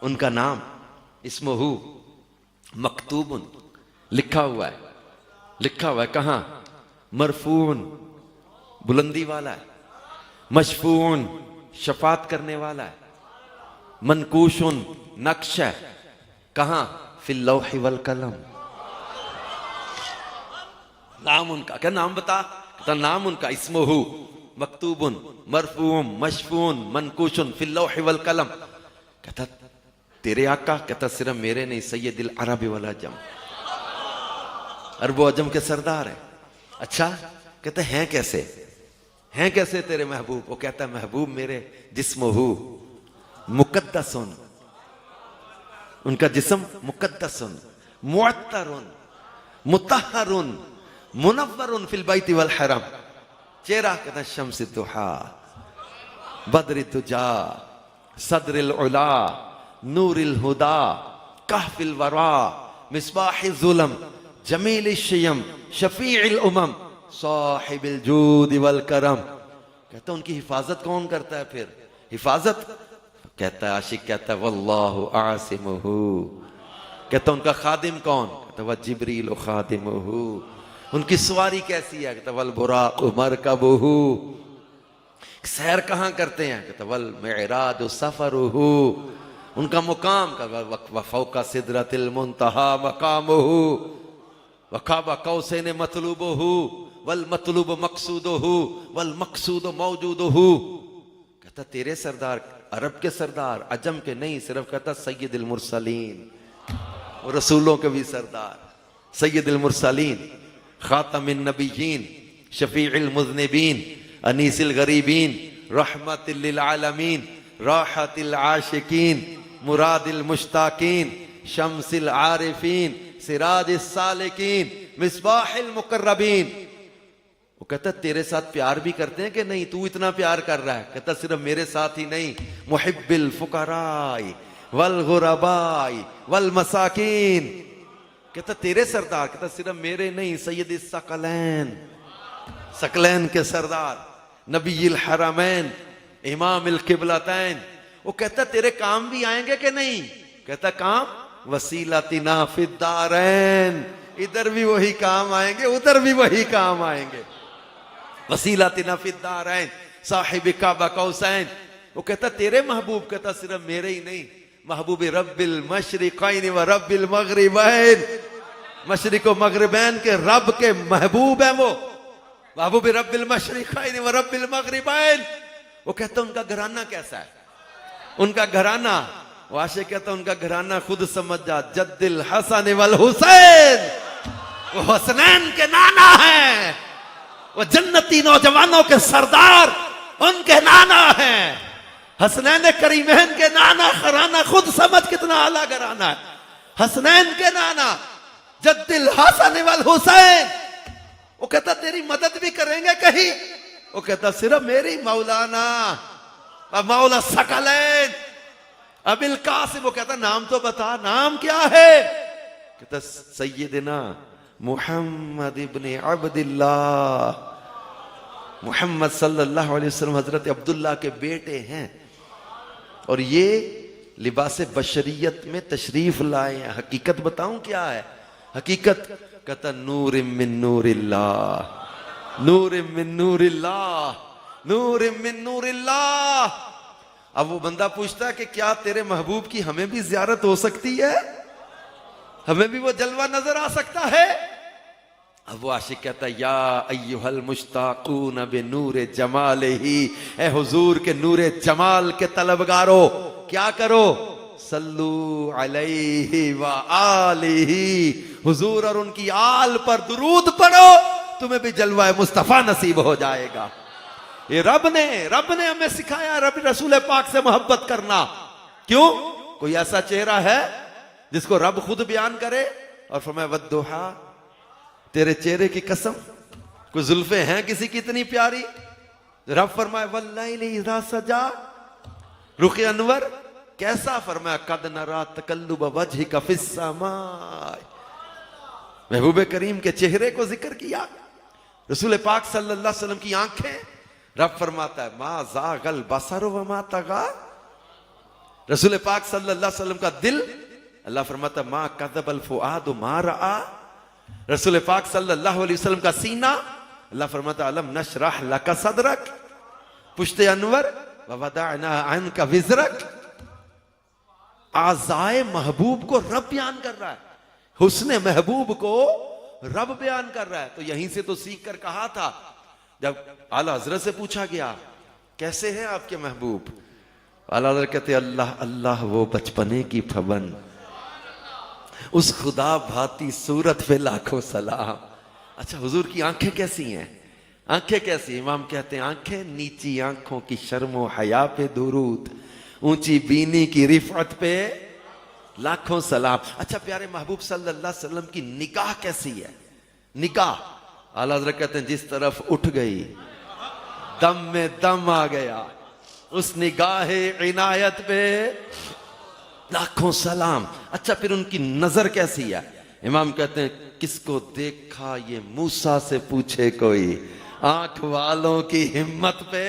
उनका नाम इस्मुहु मकतूबुन, लिखा हुआ है। लिखा हुआ है कहां? मरफून, बुलंदी वाला है। मशफून, शफात करने वाला है। मनकूशुन, नक्श है। कहां? फिल लौहि वल कलम। नाम उनका क्या? नाम बता। कहता नाम उनका इस्मुहु मकतूबुन मरफूम मशफून मनकूशुन फिल लौहि वल कलम। कहता तेरे आका? कहता सिर्फ मेरे नहीं, सैयदिल अरब वल अजम, अरबो अजम के सरदार है। अच्छा, कहते हैं कैसे? हैं कैसे तेरे महबूब? वो कहता महबूब मेरे जिस्मुहु मुकद्दसुन, उनका जिस्म मुकद्दसुन मुअत्तरुन मुतहहरुन मुनव्वरुन फिल बैति वल हरम। चेहरा कहता शम्स दुहा बद्र तुजा सदरिल उला नूरिल हुदा कहफिल वरा मिसबाहिल जुलम जमील शियम शफीइल उमम साहिबिल जूद वल करम। कहता उनकी हिफाजत कौन करता है? फिर हिफाजत कहता है आशिक कहता है वल्लाहु आसिमुहु। कहता उनका खादिम कौन? कहता वह जिब्रील खादिमुहु। उनकी सवारी कैसी है? कहता वल बुराक मरकबुहु। सैर कहां करते हैं? कहता वल मिअराज सफरुहु। उनका मुकाम का वफौका सिदरतिल मुंतहा मकामुहु वकाबा कौसैन मतलूबुहु वल मतलूब मकसूदुहु वल मकसूद मौजूदुहु। कहता तेरे सरदार अरब के सरदार, अजम के नहीं, सिर्फ कहता सैयदुल मुरसलीन, रसूलों के भी सरदार, सैयदुल मुरसलीन खातमिन नबिय्यीन शफीउल मुज़निबीन अनीसिल गरीबीन रहमतिल लिल आलमीन राहतिल आशिकीन मुरादिल मुश्ताकीन शम्सिल आरिफीन सिराजिस सालिकीन मिसबाहिल मुकर्रबीन। वो कहता तेरे साथ प्यार भी करते हैं कि नहीं? तू इतना प्यार कर रहा है। कहता सिर्फ मेरे साथ ही नहीं, मुहिब्बिल फुकराई वल गुरबाई वल मसाकीन। कहता तेरे सरदार, कहता सिर्फ मेरे नहीं, सैयद सकलैन, सकलैन के सरदार, नबील हरमैन इमामिल किबलतैन। वो कहता तेरे काम भी आएंगे कि नहीं? कहता काम वसीलतिना फिद्दारैन, इधर भी वही काम आएंगे उधर भी वही काम आएंगे। वसीलतिना फिद्दारैन साहिब काबा कौसैन। वो कहता तेरे महबूब, कहता सिर्फ मेरे ही नहीं, महबूब रब्बिल मशरिकैन व रब्बिल मगरिबैन, मशरिक व मगरिबैन के रब के महबूब है वो, महबूब रब्बिल मशरिकैन व रब्बिल मगरिबैन। वो कहता उनका घराना कैसा है? उनका घराना, वाशिक कहता उनका घराना खुद समझ जा, जद्दिल हसन वल हुसैन, वो हसनैन के नाना है, वो जन्नती नौजवानों के सरदार उनके नाना हैं। हसनैन करीमैन के नाना, घराना खुद समझ कितना आला घराना है। हसनैन के नाना जद्दिल हसन वल हुसैन। वो कहता तेरी मदद भी करेंगे कहीं? वो कहता सिर्फ मेरी, मौलाना मौला सकलैन अबिल कासिम। वो कहता नाम तो बता, नाम क्या है? कहता सैयदना मुहम्मद इब्ने अब्दुल्लाह, मुहम्मद सल्लल्लाहु अलैहि वसल्लम हजरत अब्दुल्लाह के बेटे हैं और ये लिबास बशरियत में तशरीफ लाए हैं। हकीकत बताऊं क्या है हकीकत? कहता नूर मिन नूरिल्लाह, नूर मिन नूरिल्लाह, नूर मिन नूरिल्लाह। अब वो बंदा पूछता है कि क्या तेरे महबूब की हमें भी ज़ियारत हो सकती है? हमें भी वो जलवा नजर आ सकता है? अब वो आशिक कहता है या अय्युहल मुश्ताकून बिनूर जमालिही, ए हुजूर के नूरे जमाल के तलबगारो, क्या करो? सल्लू अलैहि व आलिही, हुजूर और उनकी आल पर दुरूद पढ़ो, तुम्हें भी जलवा मुस्तफा नसीब हो जाएगा। ये रब ने हमें सिखाया, रब रसूल पाक से मोहब्बत करना। क्यों? कोई ऐसा चेहरा है जिसको रब खुद बयान करे और फरमाए वद्दुहा, तेरे चेहरे की कसम, कोई जुल्फे हैं किसी की इतनी प्यारी? रब फरमाए वल्लैली इज़ा सजा, रुख अनवर कैसा? फरमाया कद नरा तकल्लुब वजहिका फिस समाए। महबूब करीम के चेहरे को जिक्र किया, रसूल पाक सल्लल्लाहु अलैहि वसल्लम की आंखें। रब फरमाता है मा ज़ागल बसर व मा तगा। रसूल पाक सल्लल्लाहु अलैहि वसल्लम का दिल, अल्लाह फरमाता है मा कज़बल फुआद मा रआ। रसूल पाक सल्लल्लाहु अलैहि वसल्लम का सीना, अल्लाह फरमाता अलम नशरह लका सदरक। पुश्ते अनवर व वदअना अन्का विज़रक। आज़ाए महबूब को रब बयान कर रहा है, हुस्ने महबूब को रब बयान कर रहा है। तो यहीं से तो सीख कर कहा था, जब आला हजरत से पूछा गया कैसे हैं आपके महबूब, आला हजरत कहते अल्लाह अल्लाह वो बचपने की फबन, उस खुदा भाती सूरत पे लाखों सलाम। अच्छा हुजूर की आंखें कैसी हैं? आंखें कैसी? इमाम कहते हैं आंखें नीची आंखों की शर्मो हया पे दुरूद, ऊंची बीनी की रिफत पे लाखों सलाम। अच्छा प्यारे महबूब सल्लल्लाहु अलैहि वसल्लम की निगाह कैसी है? निगाह, आला हज़रत कहते हैं जिस तरफ उठ गई दम में दम आ गया, उस निगाह इनायत पे लाखों सलाम। अच्छा फिर उनकी नजर कैसी है? इमाम कहते हैं किसको देखा ये मूसा से पूछे कोई, आंख वालों की हिम्मत पे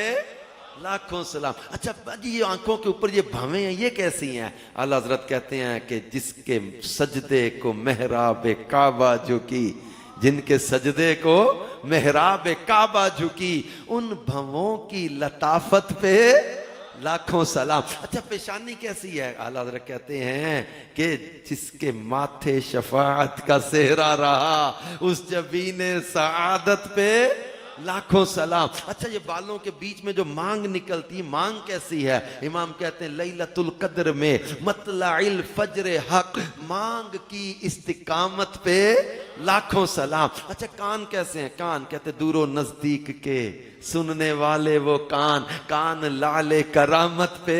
लाखों सलाम। अच्छा जी ये आंखों के ऊपर ये भवें हैं ये कैसी हैं? आला हज़रत कहते हैं कि जिसके सजदे को मेहराब काबा झुकी, जिनके सजदे को मेहराब काबा झुकी, उन भवों की लताफत पे लाखों सलाम। अच्छा पेशानी कैसी है? आला हज़रत कहते हैं कि जिसके माथे शफाअत का सेहरा रहा, उस जबीने सआदत पे लाखों सलाम। अच्छा ये बालों के बीच में जो मांग निकलती, मांग कैसी है? इमाम कहते हैं लैलतुल कद्र में मतलाइल फज्र हक, मांग की इस्तिकामत पे लाखों सलाम। अच्छा कान कैसे हैं? कान कहते दूरो नजदीक के सुनने वाले वो कान, कान लाले करामत पे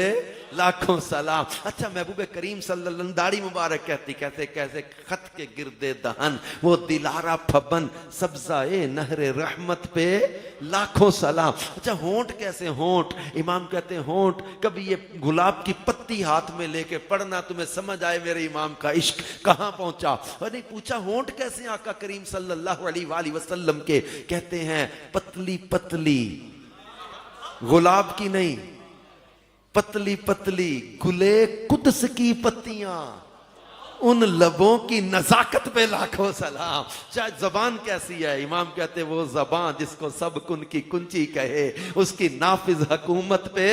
लाखों सलाम। अच्छा महबूब करीम सल्लल्लाहु अलैहि वसल्लम दाढ़ी मुबारक कहती, कहते कैसे खत के गिरदे दहन, वो दिलारा फबन सब्जाए नहरे रहमत पे लाखों सलाम। अच्छा होंठ कैसे? होंठ इमाम कहते हैं होंठ कभी ये गुलाब की पत्ती हाथ में लेके पढ़ना तुम्हें समझ आए मेरे इमाम का इश्क कहां पहुंचा। और नहीं पूछा होंठ कैसे आका करीम सल्लल्लाहु अलैहि वसल्लम के, कहते हैं पतली पतली गुलाब की नहीं, पतली पतली गुले कुद्स की पत्तियां, उन लबों की नजाकत पे लाखों सलाम। चाहे जबान कैसी है? इमाम कहते वो जबान जिसको सब कुन की कुंची कहे, उसकी नाफिज हुकूमत पे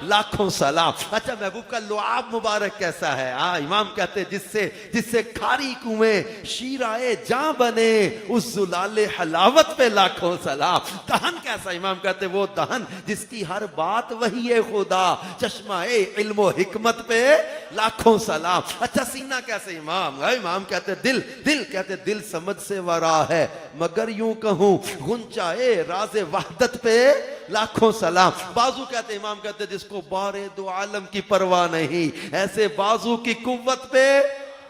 लाखों सलाम। अच्छा महबूब का लुआब मुबारक कैसा है? इमाम कहते जिससे जिससे खारी कुएं शीराए जां बने, उस जुलाले हलावत पे लाखों सलाम। दहन कैसा? इमाम कहते वो दहन जिसकी हर बात वही है खुदा, चश्मा-ए इल्म हिकमत पे लाखों सलाम। अच्छा सीना कैसे? इमाम कहते दिल, दिल कहते दिल समझ से वरा है, मगर यूं कहूं गुंचाए राज़े वहदत पे लाखों सलाम। बाजू कहते इमाम कहते जिसको बारे दो आलम की परवाह नहीं, ऐसे बाजू की कुव्वत पे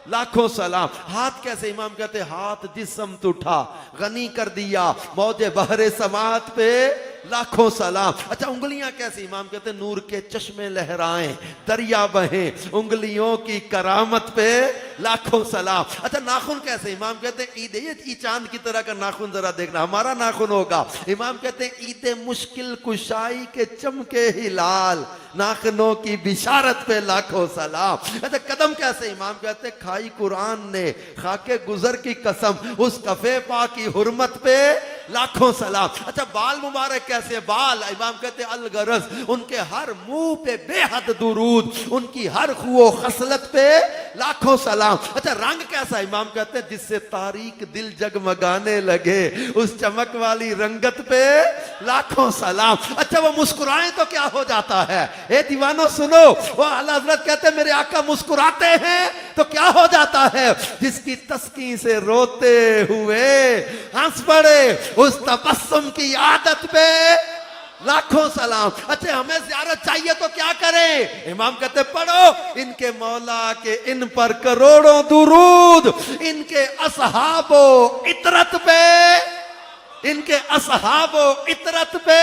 लाखों सलाम। हाथ कैसे? इमाम कहते हाथ जिस्म उठा गनी कर दिया, मौजे बहरे समात पे लाखों सलाम। अच्छा उंगलियां कैसी? इमाम कहते नूर के चश्मे लहराएं दरिया बहें, उंगलियों की करामत पे लाखों सलाम। अच्छा नाखून कैसे? इमाम कहते ईद, ये चांद की तरह का नाखून जरा देखना हमारा नाखून होगा। इमाम कहते ईद मुश्किल कुशाई के चमके ही लाल, नाखूनों की बिशारत पे लाखों सलाम। अच्छा कदम कैसे? इमाम कहते खाई कुरान ने खाके गुजर की कसम, उस कफे पा की हुर्मत पे लाखों सलाम। अच्छा बाल मुबारक कैसे? बाल इमाम कहते अलगरज, उनके हर मुंह पे बेहद दुरूद, उनकी हर खुओ खसलत पे लाखों सलाम। अच्छा रंग कैसा? इमाम कहते जिससे तारीक दिल जगमगाने लगे, उस चमक वाली रंगत पे लाखों सलाम। अच्छा वो मुस्कुराए तो क्या हो जाता है? ए दीवानो सुनो, वो आला हज़रत कहते मेरे आका मुस्कुराते हैं तो क्या हो जाता है? जिसकी तस्की से रोते हुए हंस पड़े, उस तबस्सुम की आदत पे लाखों सलाम। अच्छे हमें ज़ियारत चाहिए तो क्या करें? इमाम कहते पढ़ो इनके मौला के इन पर करोड़ों दुरूद, इनके असहाबो इतरत पे, इनके असहाबो इतरत पे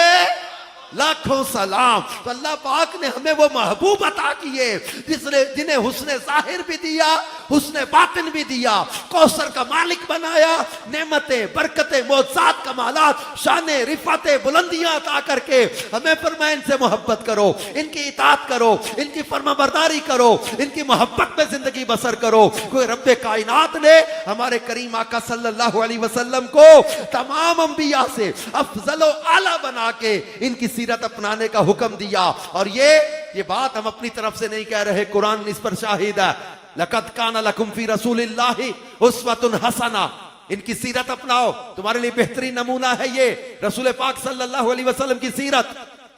लाखों सलाम। तो अल्लाह पाक ने हमें वो महबूब अता किए जिन्हें हुस्ने जाहिर भी दिया, हुस्ने बातिन भी दिया, कौसर का मालिक बनाया, नेमतें, बरकतें, मौजज़ात, कमालात, शाने, रिफातें, बुलंदियां अता करके हमें फरमाया इनसे मोहब्बत करो, इनकी इताअत करो, इनकी फरमाबरदारी करो, इनकी मोहब्बत में जिंदगी बसर करो। कोई रब्बे कायनात ने हमारे करीम आका सल्लल्लाहु अलैहि वसल्लम को तमाम अंबिया से अफजल व आला बना के इनकी सीरत अपनाने का हुक्म दिया। और ये बात हम अपनी तरफ से नहीं कह रहे, कुरान इस पर शाहिद है। लक़द काना लकुम फी रसूलिल्लाहि उस्वतुन हसना, इनकी सीरत अपनाओ, तुम्हारे लिए बेहतरीन नमूना है ये रसूल पाक सल्लल्लाहु अलैहि वसल्लम की सीरत।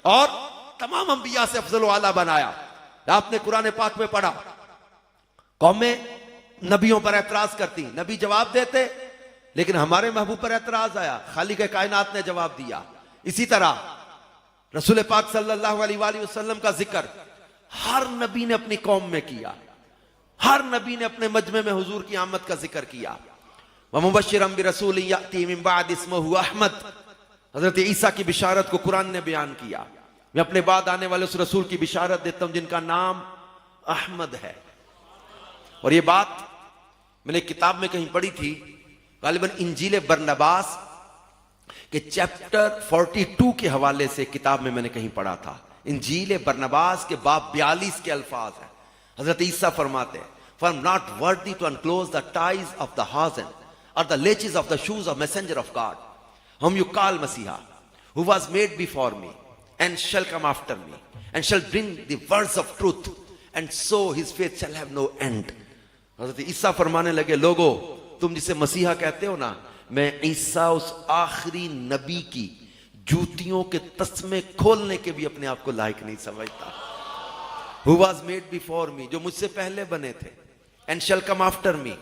और तमाम अंबिया से अफजल व आला बनाया। आपने कुरान पाक में पढ़ा, कौमें नबियों पर एतराज करती, नबी जवाब देते, लेकिन हमारे महबूब पर एतराज आया, खालिक कायनात ने जवाब दिया। इसी तरह रसूल पाक सल्लल्लाहु अलैहि वसल्लम का जिक्र हर नबी ने अपनी कौम में किया, हर नबी ने अपने मजमे में हुजूर की आमद का जिक्र किया। व मुबश्शिरन बिरसूल याती मिन बाद इस्मुहु अहमद, हजरत ईसा की बिशारत को कुरान ने बयान किया। मैं अपने बाद आने वाले उस रसूल की बिशारत देता हूं जिनका नाम अहमद है। और ये बात मैंने किताब में कहीं पढ़ी थी, गालिबन इंजील बरनबास के चैप्टर 42 के हवाले से किताब में मैंने कहीं पढ़ा था। इंजील बरनबास के बाब 42 के अल्फाज है। हजरत ईसा फरमाते हैं, For I am not worthy to unclose the ties of the hosen or the laces of the shoes of messenger of God, whom you call Masiha, who was made before me and shall come after me and shall bring the words of truth, and so his faith shall have no end. हजरत ईसा फरमाने लगे, लोगो तुम जिसे मसीहा कहते हो ना, मैं ईसा उस आखिरी नबी की जूतियों के तस्मे खोलने के भी अपने आप को लायक नहीं समझता। Who was made before me, जो मुझसे पहले बने थे, and shall come after me,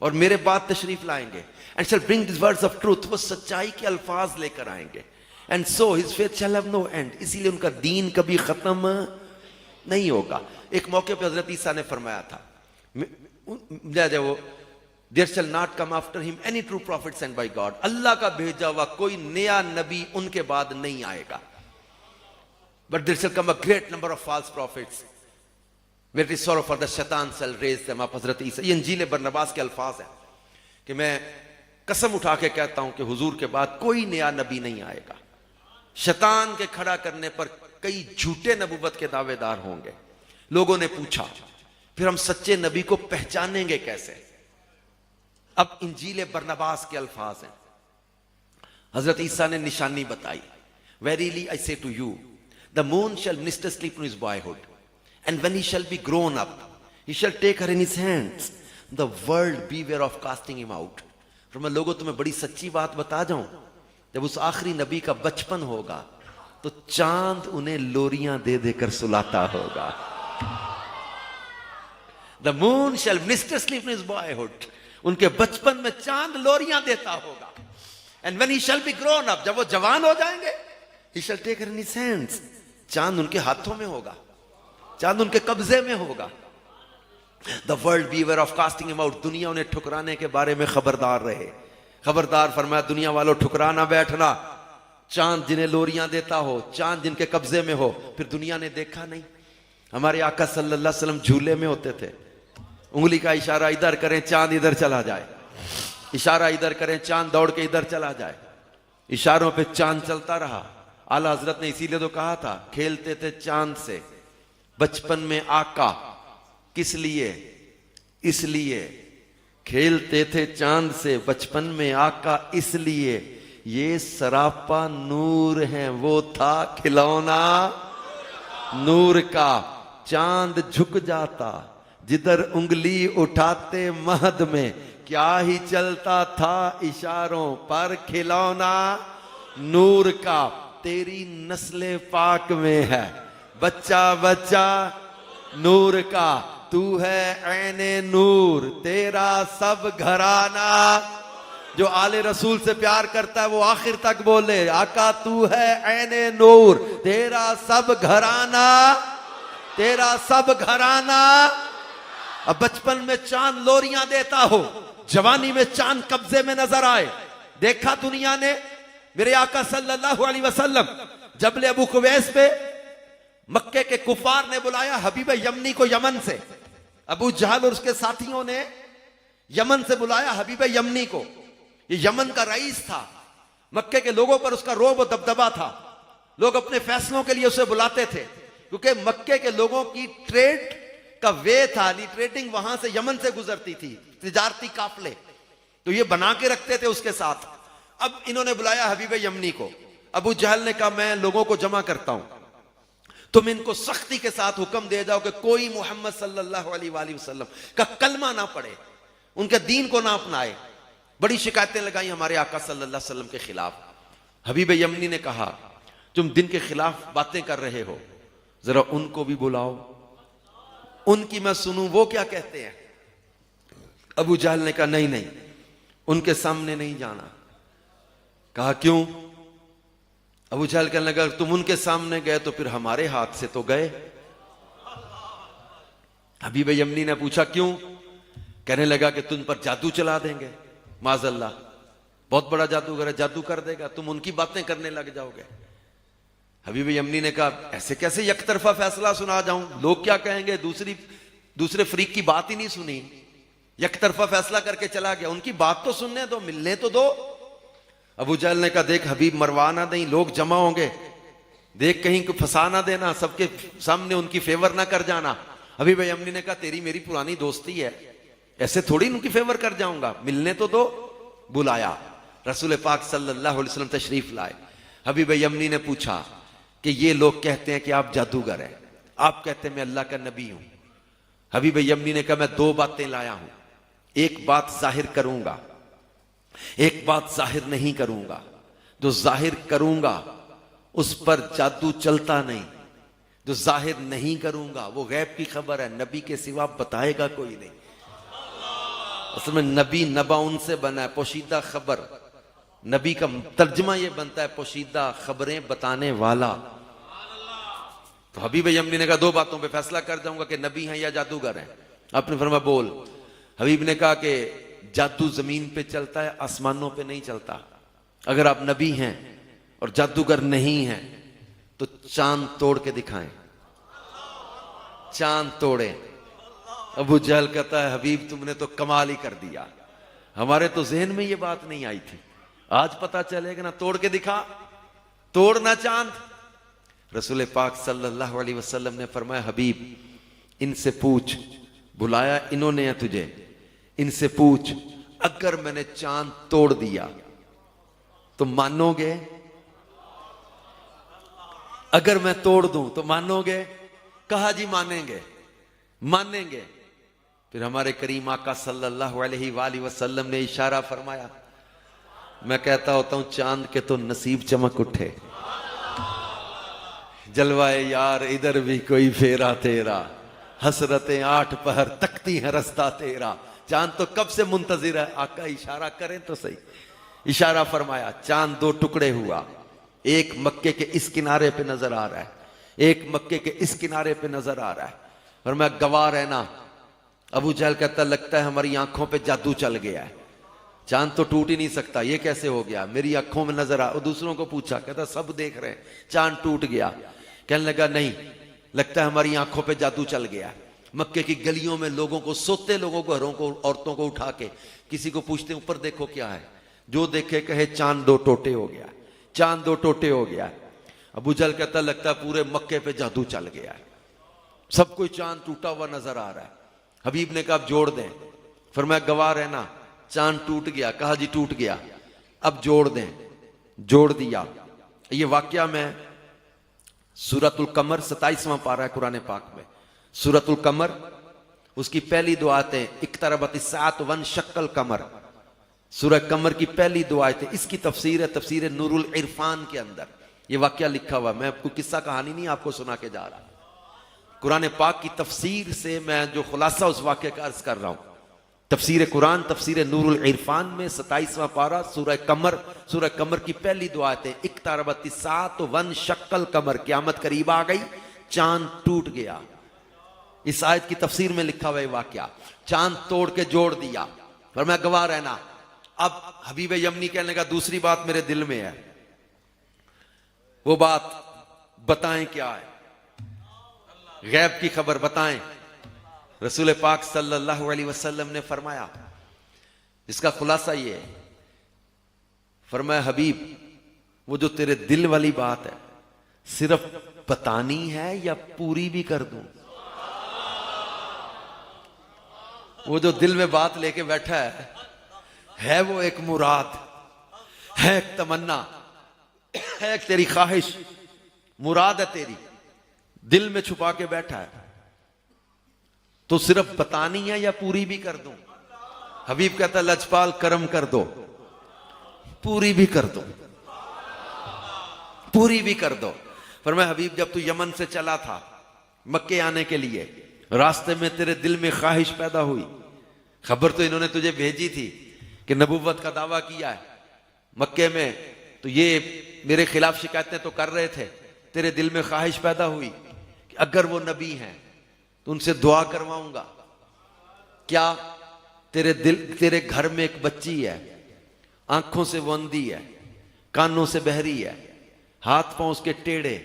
और मेरे बाद तशरीफ लाएंगे, and shall bring these words of truth, वो सच्चाई के अल्फाज लेकर आएंगे, and so his faith shall have no end, इसीलिए उनका दीन कभी खत्म नहीं होगा। एक मौके पर हजरत ईसा ने फरमाया था, there shall not come after him any true prophet sent by God, अल्लाह का भेजा हुआ कोई नया नबी उनके बाद नहीं आएगा, but there shall come a great number of false prophets, where it is sorrow for the shaitan shall raise them up। हजरत ईसा, ये इंजील बरनबास के अल्फाज है कि मैं कसम उठा के कहता हूं कि हुजूर के बाद कोई नया नबी नहीं आएगा। शैतान के खड़ा करने पर कई झूठे नबूवत के दावेदार होंगे। लोगों ने पूछा, फिर हम सच्चे नबी को पहचानेंगे कैसे? अब इंजील बरनबास के अल्फाज हैं। हजरत ईसा ने निशानी बताई, Verily I say to you, the moon shall minister sleep in his boyhood, and when he shall be grown up, he shall take her in his hands, the world beware of casting him out। फिर मैं लोगों तुम्हें बड़ी सच्ची बात बता जाऊं, जब उस आखिरी नबी का बचपन होगा तो चांद उन्हें लोरियां दे देकर सुलाता होगा। The moon shall minister sleep in his boyhood, उनके बचपन में चांद लोरियां देता होगा। And when he shall be grown up, जब वो जवान हो जाएंगे, he shall take her in his hands, चांद उनके हाथों में होगा, चांद उनके कब्जे में होगा। The world beware of casting him out, दुनिया उन्हें ठुकराने के बारे में खबरदार रहे। खबरदार फरमाया, दुनिया वालों ठुकरा ना बैठना। चांद जिन्हें लोरियां देता हो, चांद जिनके कब्जे में हो, फिर दुनिया ने देखा नहीं। हमारे आका सल्लल्लाहु अलैहि वसल्लम झूले में होते थे, उंगली का इशारा इधर करें चांद इधर चला जाए, इशारा इधर करें चांद दौड़ के इधर चला जाए, इशारों पे चांद चलता रहा। आला हजरत ने इसीलिए तो कहा था, खेलते थे चांद से बचपन में आका, किस लिए? इसलिए खेलते थे चांद से बचपन में आका, इसलिए ये सरापा नूर है, वो था खिलौना नूर का। चांद झुक जाता जिधर उंगली उठाते महद में, क्या ही चलता था इशारों पर खिलौना नूर का। तेरी नस्ले पाक में है बच्चा बच्चा नूर का, तू है ऐने नूर, तेरा सब घराना। जो आले रसूल से प्यार करता है वो आखिर तक बोले, आका तू है ऐने नूर, तेरा सब घराना, तेरा सब घराना। अब बचपन में चांद लोरियां देता हो, जवानी में चांद कब्जे में नजर आए, देखा दुनिया ने मेरे आका सल्लल्लाहु अलैहि वसल्लम जबल अबू कुवैस पे मक्के के कुफार ने बुलाया हबीब यमनी को यमन से। अबू जहल और उसके साथियों ने यमन से बुलाया हबीब यमनी को। ये यमन का रईस था, मक्के के लोगों पर उसका रोब और दबदबा था। लोग अपने फैसलों के लिए उसे बुलाते थे, क्योंकि मक्के के लोगों की ट्रेड का वे था, ट्रेडिंग वहां से यमन से गुजरती थी, तिजारती काफले, तो ये बना के रखते थे उसके साथ। अब इन्होंने बुलाया हबीब यमनी को। अबू जहल ने कहा मैं लोगों को जमा करता हूं, तुम इनको सख्ती के साथ हुक्म दे जाओ कि कोई मोहम्मद सल्लल्लाहु अलैहि वसल्लम का कलमा ना पढ़े, उनके दीन को ना अपनाए। बड़ी शिकायतें लगाई हमारे आका सल्लल्लाहु अलैहि वसल्लम के खिलाफ। हबीब यमनी ने कहा तुम दिन के खिलाफ बातें कर रहे हो, जरा उनको भी बुलाओ, उनकी मैं सुनूं वो क्या कहते हैं। अबू जहल ने कहा नहीं नहीं, उनके सामने नहीं जाना। कहा क्यों? अबू जहल कहने लगा तुम उनके सामने गए तो फिर हमारे हाथ से तो गए। हबीब यमनी ने पूछा क्यों? कहने लगा कि तुम पर जादू चला देंगे, माज़अल्लाह, बहुत बड़ा जादूगर है, जादू कर देगा, तुम उनकी बातें करने लग जाओगे। हबीब यमनी ने कहा ऐसे कैसे एक तरफा फैसला सुना जाऊं, लोग क्या कहेंगे, दूसरे फरीक की बात ही नहीं सुनी, एक तरफा फैसला करके चला गया, उनकी बात तो सुनने दो, मिलने तो दो। अबू जहल ने कहा देख हबीब, मरवा ना दें, लोग जमा होंगे, देख कहीं को फंसा ना देना, सबके सामने उनकी फेवर ना कर जाना। हबीब यमनी ने कहा तेरी मेरी पुरानी दोस्ती है, ऐसे थोड़ी उनकी फेवर कर जाऊंगा, मिलने तो दो। बुलाया, रसूल पाक सल्लल्लाहु अलैहि वसल्लम तशरीफ लाए। हबीब यमनी ने पूछा कि ये लोग कहते हैं कि आप जादूगर हैं, आप कहते हैं मैं अल्लाह का नबी हूं। हबीब यमनी ने कहा मैं दो बातें लाया हूं, एक बात जाहिर करूंगा, एक बात जाहिर नहीं करूंगा। जो जाहिर करूंगा उस पर जादू चलता नहीं, जो जाहिर नहीं करूंगा वो गैब की खबर है, नबी के सिवा बताएगा कोई नहीं। असल में नबी नबा उनसे बना है, पोशीदा खबर, नबी का तर्जमा ये बनता है पोशीदा खबरें बताने वाला। तो हबीब यमनी ने कहा दो बातों पे फैसला कर जाऊंगा कि नबी हैं या जादूगर हैं। आपने फरमाया बोल। हबीब ने कहा कि जादू जमीन पे चलता है, आसमानों पे नहीं चलता। अगर आप नबी हैं और जादूगर नहीं हैं तो चांद तोड़ के दिखाएं, चांद तोड़े। अबू जहल कहता है हबीब तुमने तो कमाल ही कर दिया, हमारे तो जहन में ये बात नहीं आई थी, आज पता चलेगा ना, तोड़ के दिखा, तोड़ना चांद। रसूल पाक सल्लल्लाहु अलैहि वसल्लम ने फरमाया हबीब इनसे पूछ, बुलाया इन्होंने है तुझे, इनसे पूछ अगर मैंने चांद तोड़ दिया तो मानोगे? अगर मैं तोड़ दूं तो मानोगे? कहा जी मानेंगे, मानेंगे। फिर हमारे करीम आका सल्लल्लाहु अलैहि वसल्लम ने इशारा फरमाया, मैं कहता होता हूं चांद के तो नसीब चमक उठे, जलवाए यार इधर भी कोई फेरा तेरा, हसरतें आठ पहर तकती है रास्ता तेरा। चांद तो कब से मुंतजिर है, आका इशारा करें तो सही। इशारा फरमाया, चांद दो टुकड़े हुआ, एक मक्के के इस किनारे पे नजर आ रहा है, एक मक्के के इस किनारे पे नजर आ रहा है। और मैं गवाह रहना। अबू जहल कहता लगता है हमारी आंखों पे जादू चल गया है, चांद तो टूट ही नहीं सकता, ये कैसे हो गया, मेरी आंखों में नजर आ। और दूसरों को पूछा, कहता सब देख रहे हैं चांद टूट गया। कहने लगा नहीं, लगता है हमारी आंखों पे जादू चल गया। मक्के की गलियों में लोगों को, सोते लोगों को, घरों को, औरतों को उठा के किसी को पूछते ऊपर देखो क्या है, जो देखे कहे चांद दो टोटे हो गया, चांद दो टोटे हो गया। अबू जहल कहता लगता है पूरे मक्के पे जादू चल गया है, सब कोई चांद टूटा हुआ नजर आ रहा है। हबीब ने कहा अब जोड़ दें, फिर मैं गवाह रहना, चांद टूट गया। कहा जी टूट गया, अब जोड़ दें। जोड़ दिया। ये वाकया में सूरतुल कमर 27वां पारा है कुरान पाक में, सूरतुल कमर, उसकी पहली दो आयतें, इक्तरबतिस्साअतु वनशक्कल कमर, सूरह कमर की पहली दो आयतें, इसकी तफसीर है तफसीर नूरुल इरफान के अंदर ये वाकया लिखा हुआ। मैं आपको किस्सा कहानी नहीं आपको सुना के जा रहा, कुरान पाक की तफसीर से मैं जो खुलासा उस वाकये का अर्ज कर रहा हूं। तफसीर कुरान तफसीर नूरुल इरफान में 27वां पारा सूरह कमर की पहली दो आयतें, इक्तरबतिस्साअतु वनशक्कल कमर, क़यामत करीब आ गई, चांद टूट गया। इस आयत की तफसीर में लिखा हुआ वाकया, चांद तोड़ के जोड़ दिया। पर मैं गवाह रहना। अब हबीब यमनी कहने लगा दूसरी बात मेरे दिल में है, वो बात बताएं क्या है, गैब की खबर बताएं। रसूल पाक सल्लल्लाहु अलैहि वसल्लम ने फरमाया, इसका खुलासा ये है, फरमाया हबीब वो जो तेरे दिल वाली बात है सिर्फ बतानी है या पूरी भी कर दूं? वो जो दिल में बात लेके बैठा है वो एक मुराद है, एक तमन्ना है, एक तेरी ख्वाहिश, मुराद है तेरी, दिल में छुपा के बैठा है, तो सिर्फ बतानी है या पूरी भी कर दूं? हबीब कहता लजपाल करम कर दो, पूरी भी कर दो, पूरी भी कर दो। फरमाया हबीब जब तू यमन से चला था मक्के आने के लिए, रास्ते में तेरे दिल में ख्वाहिश पैदा हुई, खबर तो इन्होंने तुझे भेजी थी कि नबूवत का दावा किया है मक्के में, तो ये मेरे खिलाफ शिकायतें तो कर रहे थे, तेरे दिल में ख्वाहिश पैदा हुई कि अगर वो नबी हैं तो उनसे दुआ करवाऊंगा। क्या तेरे घर में एक बच्ची है, आंखों से वो अंधी है, कानों से बहरी है, हाथ पांव उसके टेढ़े,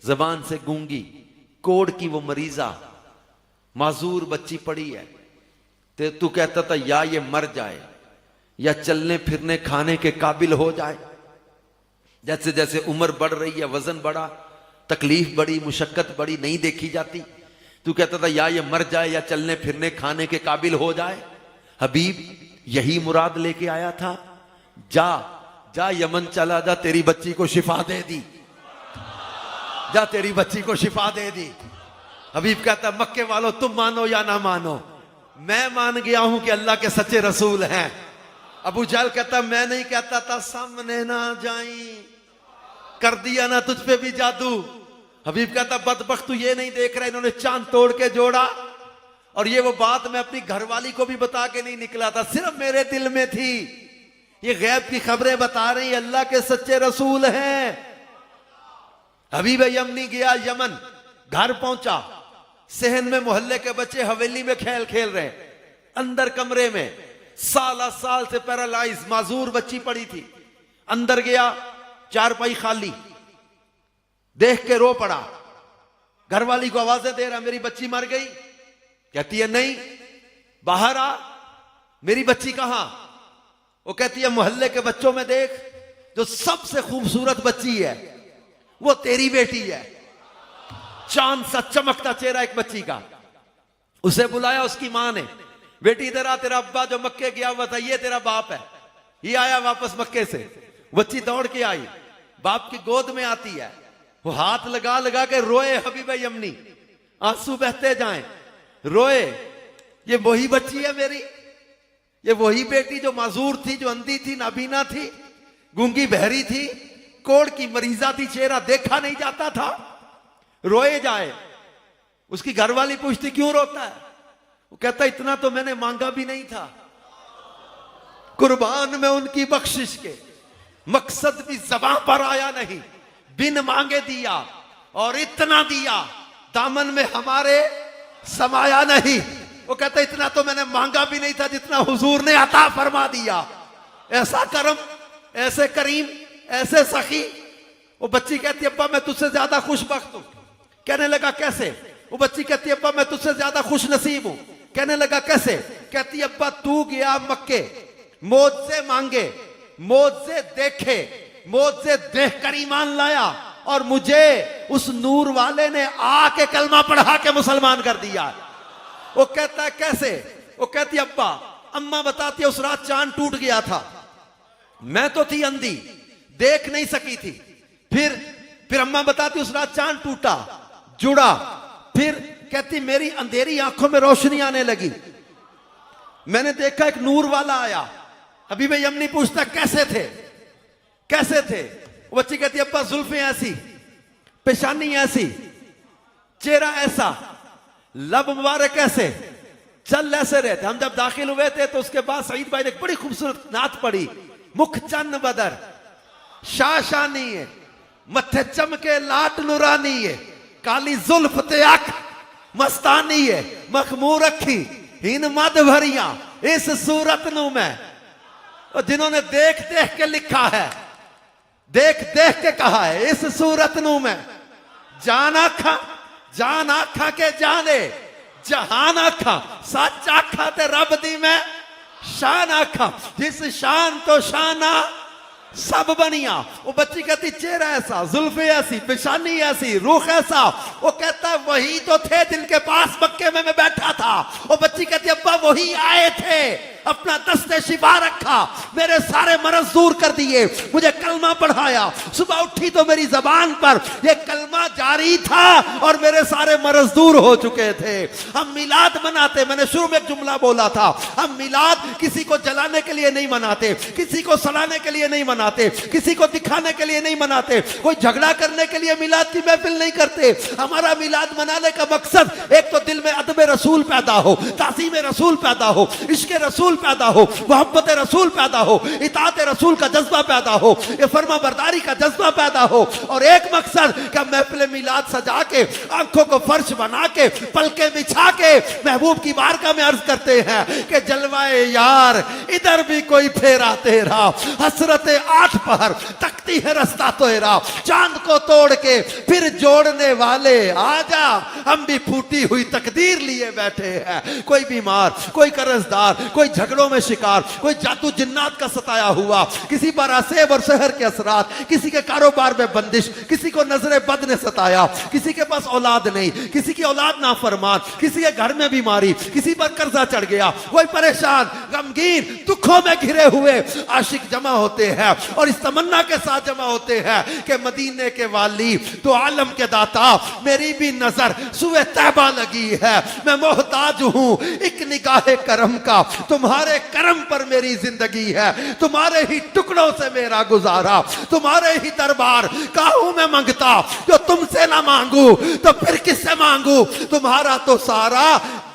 जबान से गूंगी, कोढ़ की वो मरीजा माजूर बच्ची पड़ी है, ते तू कहता था या ये मर जाए या चलने फिरने खाने के काबिल हो जाए। जैसे जैसे उम्र बढ़ रही है, वजन बढ़ा, तकलीफ बड़ी, मुशक्कत बड़ी, नहीं देखी जाती, तू कहता था या ये मर जाए या चलने फिरने खाने के काबिल हो जाए। हबीब यही मुराद लेके आया था, जा जा यमन चला जा, तेरी बच्ची को शिफा दे दी, जा तेरी बच्ची को शिफा दे दी। हबीब कहता मक्के वालों तुम मानो या ना मानो, मैं मान गया हूं कि अल्लाह के सच्चे रसूल हैं। अबू जहल कहता मैं नहीं कहता था सामने ना जाई, कर दिया ना तुझ पे भी जादू। हबीब कहता बदबख्त तू ये नहीं देख रहा, इन्होंने चांद तोड़ के जोड़ा, और ये वो बात मैं अपनी घरवाली को भी बता के नहीं निकला था, सिर्फ मेरे दिल में थी। ये गैब की खबरें बता रही अल्लाह के सच्चे रसूल हैं। हबीब यमनी गया यमन, घर पहुंचा, सहन में मोहल्ले के बच्चे हवेली में खेल खेल रहे, अंदर कमरे में साल से पैरालाइज माजूर बच्ची पड़ी थी, अंदर गया, चारपाई खाली, देख के रो पड़ा, घरवाली को आवाजें दे रहा मेरी बच्ची मर गई, कहती है नहीं बाहर आ, मेरी बच्ची कहां? वो कहती है मोहल्ले के बच्चों में देख, जो सबसे खूबसूरत बच्ची है वो तेरी बेटी है। चांद सा चमकता चेहरा एक बच्ची का। उसे बुलाया उसकी मां ने, बेटी इधर आ, तेरा अब्बा जो मक्के गया हुआ था ये तेरा बाप है, ये आया वापस मक्के से। बच्ची दौड़ के आई, बाप की गोद में आती है, वो हाथ लगा लगा के रोए हबीब यमनी, आंसू बहते जाएं, रोए, ये वही बच्ची है मेरी, ये वही बेटी जो माजूर थी, जो अंधी थी, नाबीना थी, गूंगी बहरी थी, कोढ़ की मरीजा थी, चेहरा देखा नहीं जाता था, रोए जाए। उसकी घरवाली पूछती क्यों रोता है? वो कहता इतना तो मैंने मांगा भी नहीं था, कुर्बान में उनकी बख्शिश के, मकसद भी ज़बां पर आया नहीं, बिन मांगे दिया, और इतना दिया दामन में हमारे समाया नहीं। वो कहता इतना तो मैंने मांगा भी नहीं था जितना हुजूर ने अता फरमा दिया। ऐसा करम, ऐसे करीम, ऐसे सखी। वो बच्ची कहती अब्बा मैं तुझसे ज्यादा खुशबख्त हूं। कहने लगा कैसे? वो बच्ची कहती अब्बा मैं तुझसे ज्यादा खुश नसीब हूं। कहने लगा कैसे? कहती अब्बा तू गया मक्के, मौज से मांगे, मौज से देखे, मौज से देख कर ईमान लाया, और मुझे उस नूर वाले ने आके कलमा पढ़ा के मुसलमान कर दिया। वो कहता है कैसे? वो कहती अब्बा, अम्मा बताती है उस रात चांद टूट गया था, मैं तो थी अंधी, देख नहीं सकी थी। फिर अम्मा बताती उस रात चांद टूटा, जुड़ा, फिर कहती मेरी अंधेरी आंखों में रोशनी आने लगी, मैंने देखा एक नूर वाला आया। अभी मैं यमनी पूछता कैसे थे, कैसे थे? वो बच्ची कहती अब्बा जुल्फें ऐसी, पेशानी ऐसी, चेहरा ऐसा, लब मुबारक ऐसे, चल ऐसे रहे थे। हम जब दाखिल हुए थे तो उसके बाद सईद भाई ने बड़ी खूबसूरत नात पढ़ी, मुख चन्न बदर, शाशानी है, मत्थे चमके लाट नुरानी है, काली जुल्फ ते अख मस्तानी है, मखमूर अखी हिन मद भरिया इस सूरत नु मैं। और जिन्होंने देख देख के लिखा है, देख देख के कहा है, इस सूरत नु मैं जान आखा के जाने जहान आखा सच आखा ते रब दी मैं शान आखा जिस शान तो शाना सब बनिया। वो बच्ची कहती चेहरा ऐसा, जुल्फे ऐसी, पेशानी ऐसी, रुख ऐसा। वो कहता वही तो थे जिनके पास मक्के में मैं बैठा था। वो बच्ची कहती अब्बा वही आए थे, अपना दस्ते शिफा रखा, मेरे सारे मरज दूर कर दिए, मुझे कलमा पढ़ाया। सुबह उठी तो मेरी जबान पर ये कलमा जारी था और मेरे सारे मरज दूर हो चुके थे। हम मिलाद मनाते, मैंने शुरू में एक जुमला बोला था, हम मिलाद किसी को जलाने के लिए नहीं मनाते, किसी को सड़ाने के लिए नहीं मनाते, किसी को दिखाने के लिए नहीं मनाते, कोई झगड़ा करने के लिए मिलाद की महफिल नहीं करते। हमारा मिलाद मनाने का मकसद एक तो दिल में अदब रसूल पैदा हो, ताज़ीम रसूल पैदा हो, इश्क रसूल पैदा हो, मोहब्बत रसूल पैदा हो, इताअत रसूल का जज्बा पैदा हो, ये फर्मा बरदारी का जज्बा पैदा हो। और एक मकसद कि महफिल मिलाद सजा के, आंखों को फर्श बना के, पलके बिछा के महबूब की बारगाह में अर्ज करते हैं कि जलवाए यार इधर भी कोई फेरा तेरा, हसरत आठ पहर तकती है रास्ता तेरा, चांद को तोड़ के फिर जोड़ने वाले आजा, हम भी फूटी हुई तकदीर लिए बैठे हैं। कोई बीमार, कोई कर्जदार, कोई झगड़ों में शिकार, कोई जादू जिन्नात का सताया हुआ, किसी पर असेब और सहर के असरात, किसी के कारोबार में बंदिश, किसी को नजरे बद ने सताया, किसी के पास औलाद नहीं, किसी की औलाद नाफरमान, किसी के घर में बीमारी, किसी पर कर्जा चढ़ गया, कोई परेशान गमगीन दुखों में घिरे हुए आशिक जमा होते हैं और इस तमन्ना के साथ जमा होते हैं कि मदीने के वाली तो आलम के दाता, मेरी भी नजर सुए तैबा लगी है, मैं मोहताज हूं एक निगाहे करम का, तुम्हारे करम पर मेरी जिंदगी है, तुम्हारे ही टुकड़ों से मेरा गुजारा, तुम्हारे ही दरबार का हूं मैं मांगता, जो तुमसे ना मांगू तो फिर किससे मांगू, तुम्हारा तो सारा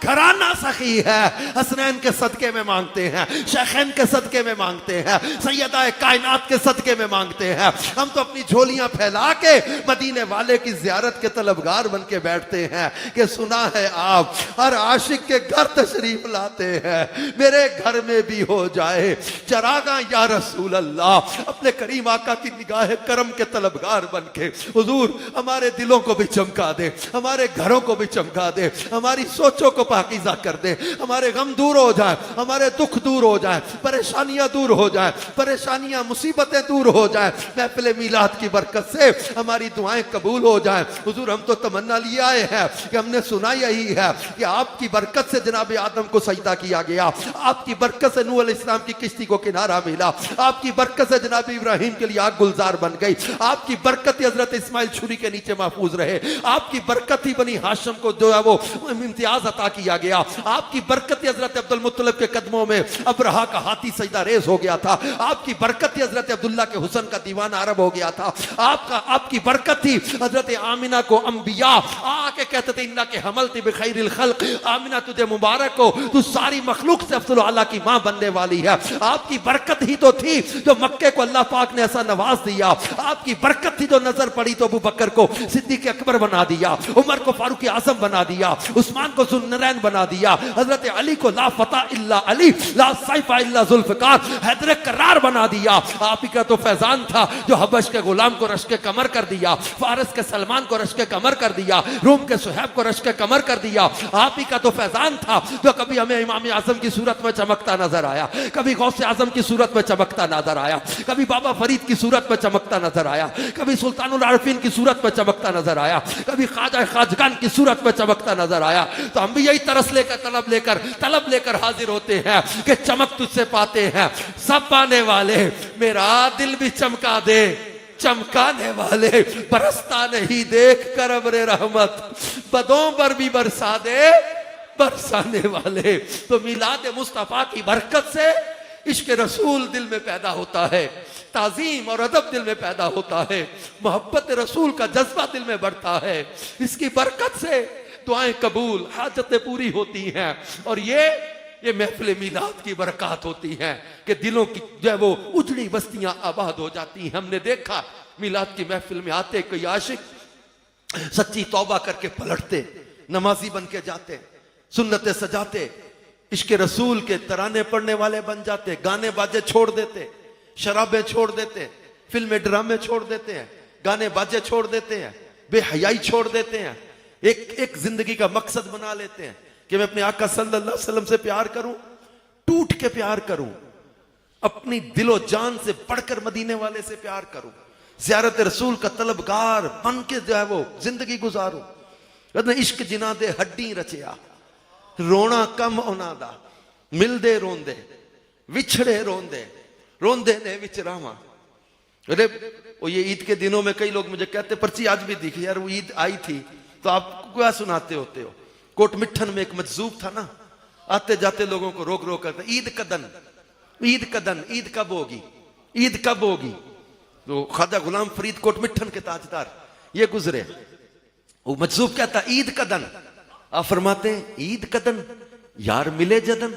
घराना सखी है, हसनैन के सदके में मांगते हैं, शेखैन के सदके में मांगते हैं, सैयदा कायनात के सदके में मांगते हैं। हम तो अपनी झोलियां फैला के मदीने वाले की जियारत के तलबगार बन के बैठते हैं कि सुना है आप हर आशिक के घर तशरीफ लाते हैं, मेरे घर में भी हो जाए चरागा या रसूल अल्लाह। अपने करीम आका की निगाह करम के तलबगार बन के हुजूर हमारे दिलों को भी चमका दे, हमारे घरों को भी चमका दे, हमारी सोचों को पाकीज़ा कर दे, हमारे गम दूर हो जाए, हमारे दुख दूर हो जाए, परेशानियां दूर हो जाए, परेशानियां मुसीबतें दूर हो जाए। महफिल मिलाद की बरकत से हमारी दुआएं कबूल हो जाए। हुजूर हम तो तमन्ना लिए आए हैं कि हमने सुना यही है कि आपकी बरकत से जनाब आदम को सजदा किया गया, आपकी बरकत से नूह अलैहिस्सलाम की किश्ती को किनारा मिला, आपकी बरकत से जनाब इब्राहिम के लिए आग गुलजार बन गई, आपकी बरकत ही हजरत इस्माइल छुरी के नीचे महफूज रहे, आपकी बरकत ही बनी हाशिम को जो है वो इम्तियाज अता किया गया, आपकी बरकत ही हजरत अब्दुल मुत्तलिब के कदमों में अब्रहा का हाथी सजदा रेज हो गया था, आपकी बरकत ही हजरत अब्दुल्ला के हुसन का दीवाना अरब हो गया था, आपकी बरकत थी हजरत आमिना को अंबिया आके कहते थे इन्ना के हमल थी बिखैरिल खल्क, आमिना तुझे मुबारक हो, तू सारी मखलूक से अफजल आला की मां बनने वाली है। आपकी बरकत ही तो थी जो मक्के को अल्लाह पाक ने ऐसा नवाज दिया, आपकी बरकत थी जो नजर पड़ी तो अबू बकर को सिद्दीक अकबर बना दिया, उमर को फारूक आजम बना दिया, उस्मान को जुल्नरैन बना दिया, हजरत अली को ला फता इल्ला अली, ला सैफा इल्ला जुल्फकार, हैदर करार बना दिया। आप ही का तो फैजान था जो हबश के गुलाम को रश्क कमर कर दिया, फारस के सलमान को रश्क कमर कर दिया, रूम के सुहैब को रश्क कमर कर दिया। आप ही का तो फैजान था जो कभी हमें इमाम आजम की सूरत में चमकता नजर आया, कभी गौसे आजम की सूरत में चमकता नजर आया, कभी बाबा फरीद की सूरत में चमकता नजर आया, कभी सुल्तानुल आरिफीन की सूरत में चमकता नजर आया, कभी ख्वाजा खाजगान की सूरत में चमकता नजर आया। तो हम भी यही तरस लेकर तलब लेकर हाजिर होते हैं कि चमक तुझसे पाते हैं सब पाने वाले, मेरा दिल भी चमका दे, चमकाने वाले, बरसता नहीं देख कर अब्रे रहमत, बदों पर भी बरसा दे बरसाने वाले। तो मिलाद मुस्तफा की बरकत से इश्क रसूल दिल में पैदा होता है, ताजीम और अदब दिल में पैदा होता है, मोहब्बत रसूल का जज्बा दिल में बढ़ता है। इसकी बरकत से दुआएं कबूल, हाजतें पूरी होती हैं और ये महफिल मिलाद की बरकत होती है कि दिलों की जो है वो उजड़ी बस्तियां आबाद हो जाती हैं। हमने देखा मिलाद की महफिल में आते कोई आशिक सच्ची तौबा करके पलटते, नमाजी बन के जाते, सुन्नतें सजाते, इश्क रसूल के तराने पढ़ने वाले बन जाते, गाने बाजे छोड़ देते, शराबें छोड़ देते, फिल्में ड्रामे छोड़ देते हैं, गाने बाजे छोड़ देते हैं, बेहयाई छोड़ देते हैं, एक जिंदगी का मकसद बना लेते हैं कि मैं अपने आका सल्लल्लाहु अलैहि वसल्लम से प्यार करूं, टूट के प्यार करूं, अपनी दिलो जान से बढ़कर मदीने वाले से प्यार करूं, ज़ियारत रसूल का तलबगार बन के जो है वो जिंदगी गुजारूं। कहते इश्क जिन्हां दे हड्डी रचिया, रोना कम उन्हां दा, मिलदे रोंदे विछड़े रोंदे, रोंदे ने विच रावां। अरे वो ये ईद के दिनों में कई लोग मुझे कहते पर्ची आज भी दिखी यार, वो ईद आई थी तो आप क्या सुनाते होते हो। कोट मिठन में एक मजजूब था ना, आते जाते लोगों को रोक रोक करते, ईद कदन, ईद कदन, ईद कब होगी, ईद कब होगी। तो ख्वाजा गुलाम फरीद कोट मिठन के ताजदार ये गुजरे, वो मजजूब कहता ईद कदन, आप फरमाते हैं ईद कदन यार मिले जदन।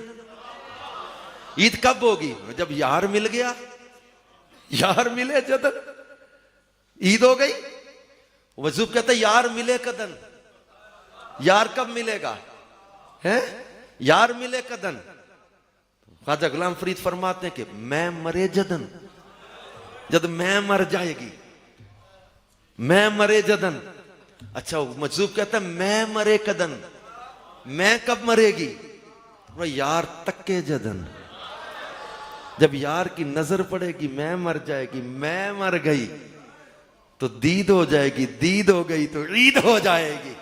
ईद कब होगी, जब यार मिल गया, यार मिले जदन ईद हो गई। वजूब कहता है यार मिले कदन, यार कब मिलेगा है, यार मिले कदन। ख्वाजा गुलाम फरीद फरमाते हैं कि मैं मरे जदन, जब मैं मर जाएगी, मैं मरे जदन। अच्छा मजूब कहता है मैं मरे कदन, मैं कब मरेगी, यार तक्के जदन, जब यार की नजर पड़ेगी मैं मर जाएगी, मैं मर गई तो दीद हो जाएगी, दीद हो गई तो ईद हो जाएगी।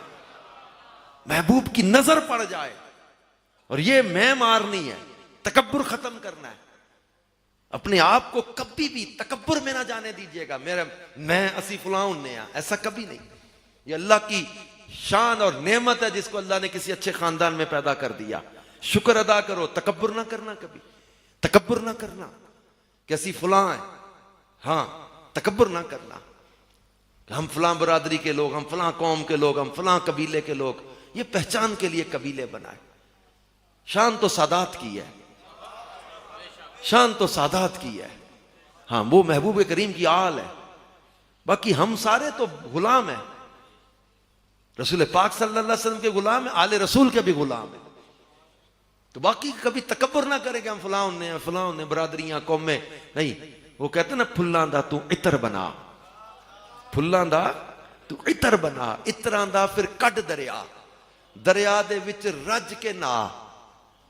महबूब की नजर पड़ जाए, और ये मैं मारनी है, तकब्बुर खत्म करना है। अपने आप को कभी भी तकब्बुर में ना जाने दीजिएगा, मेरा मैं असी फुलाऊं ने, ऐसा कभी नहीं। ये अल्लाह की शान और नेमत है जिसको अल्लाह ने किसी अच्छे खानदान में पैदा कर दिया। शुक्र अदा करो, तकब्बुर ना करना, कभी तकब्बुर ना करना कैसी फुला है, हाँ तकब्बुर ना करना, हम फलां बरादरी के लोग, हम फलां कौम के लोग, हम फलां कबीले के लोग, ये पहचान के लिए कबीले बनाए। शान तो सादात की है, शान तो सादात की है, हाँ वो महबूब करीम की आल है, बाकी हम सारे तो गुलाम हैं, रसूल पाक सल्लल्लाहु अलैहि वसल्लम के गुलाम है, आले रसूल के भी गुलाम है। तो बाकी कभी तकब्बुर ना करेंगे हम फलां ने बरादरियां कौमें नहीं। वो कहते ना फुल्लां दा तू इतर बना, फुल्लां दा तू इतर बना, इतरां दा फिर कड दरिया, दरिया दे विच रज के ना,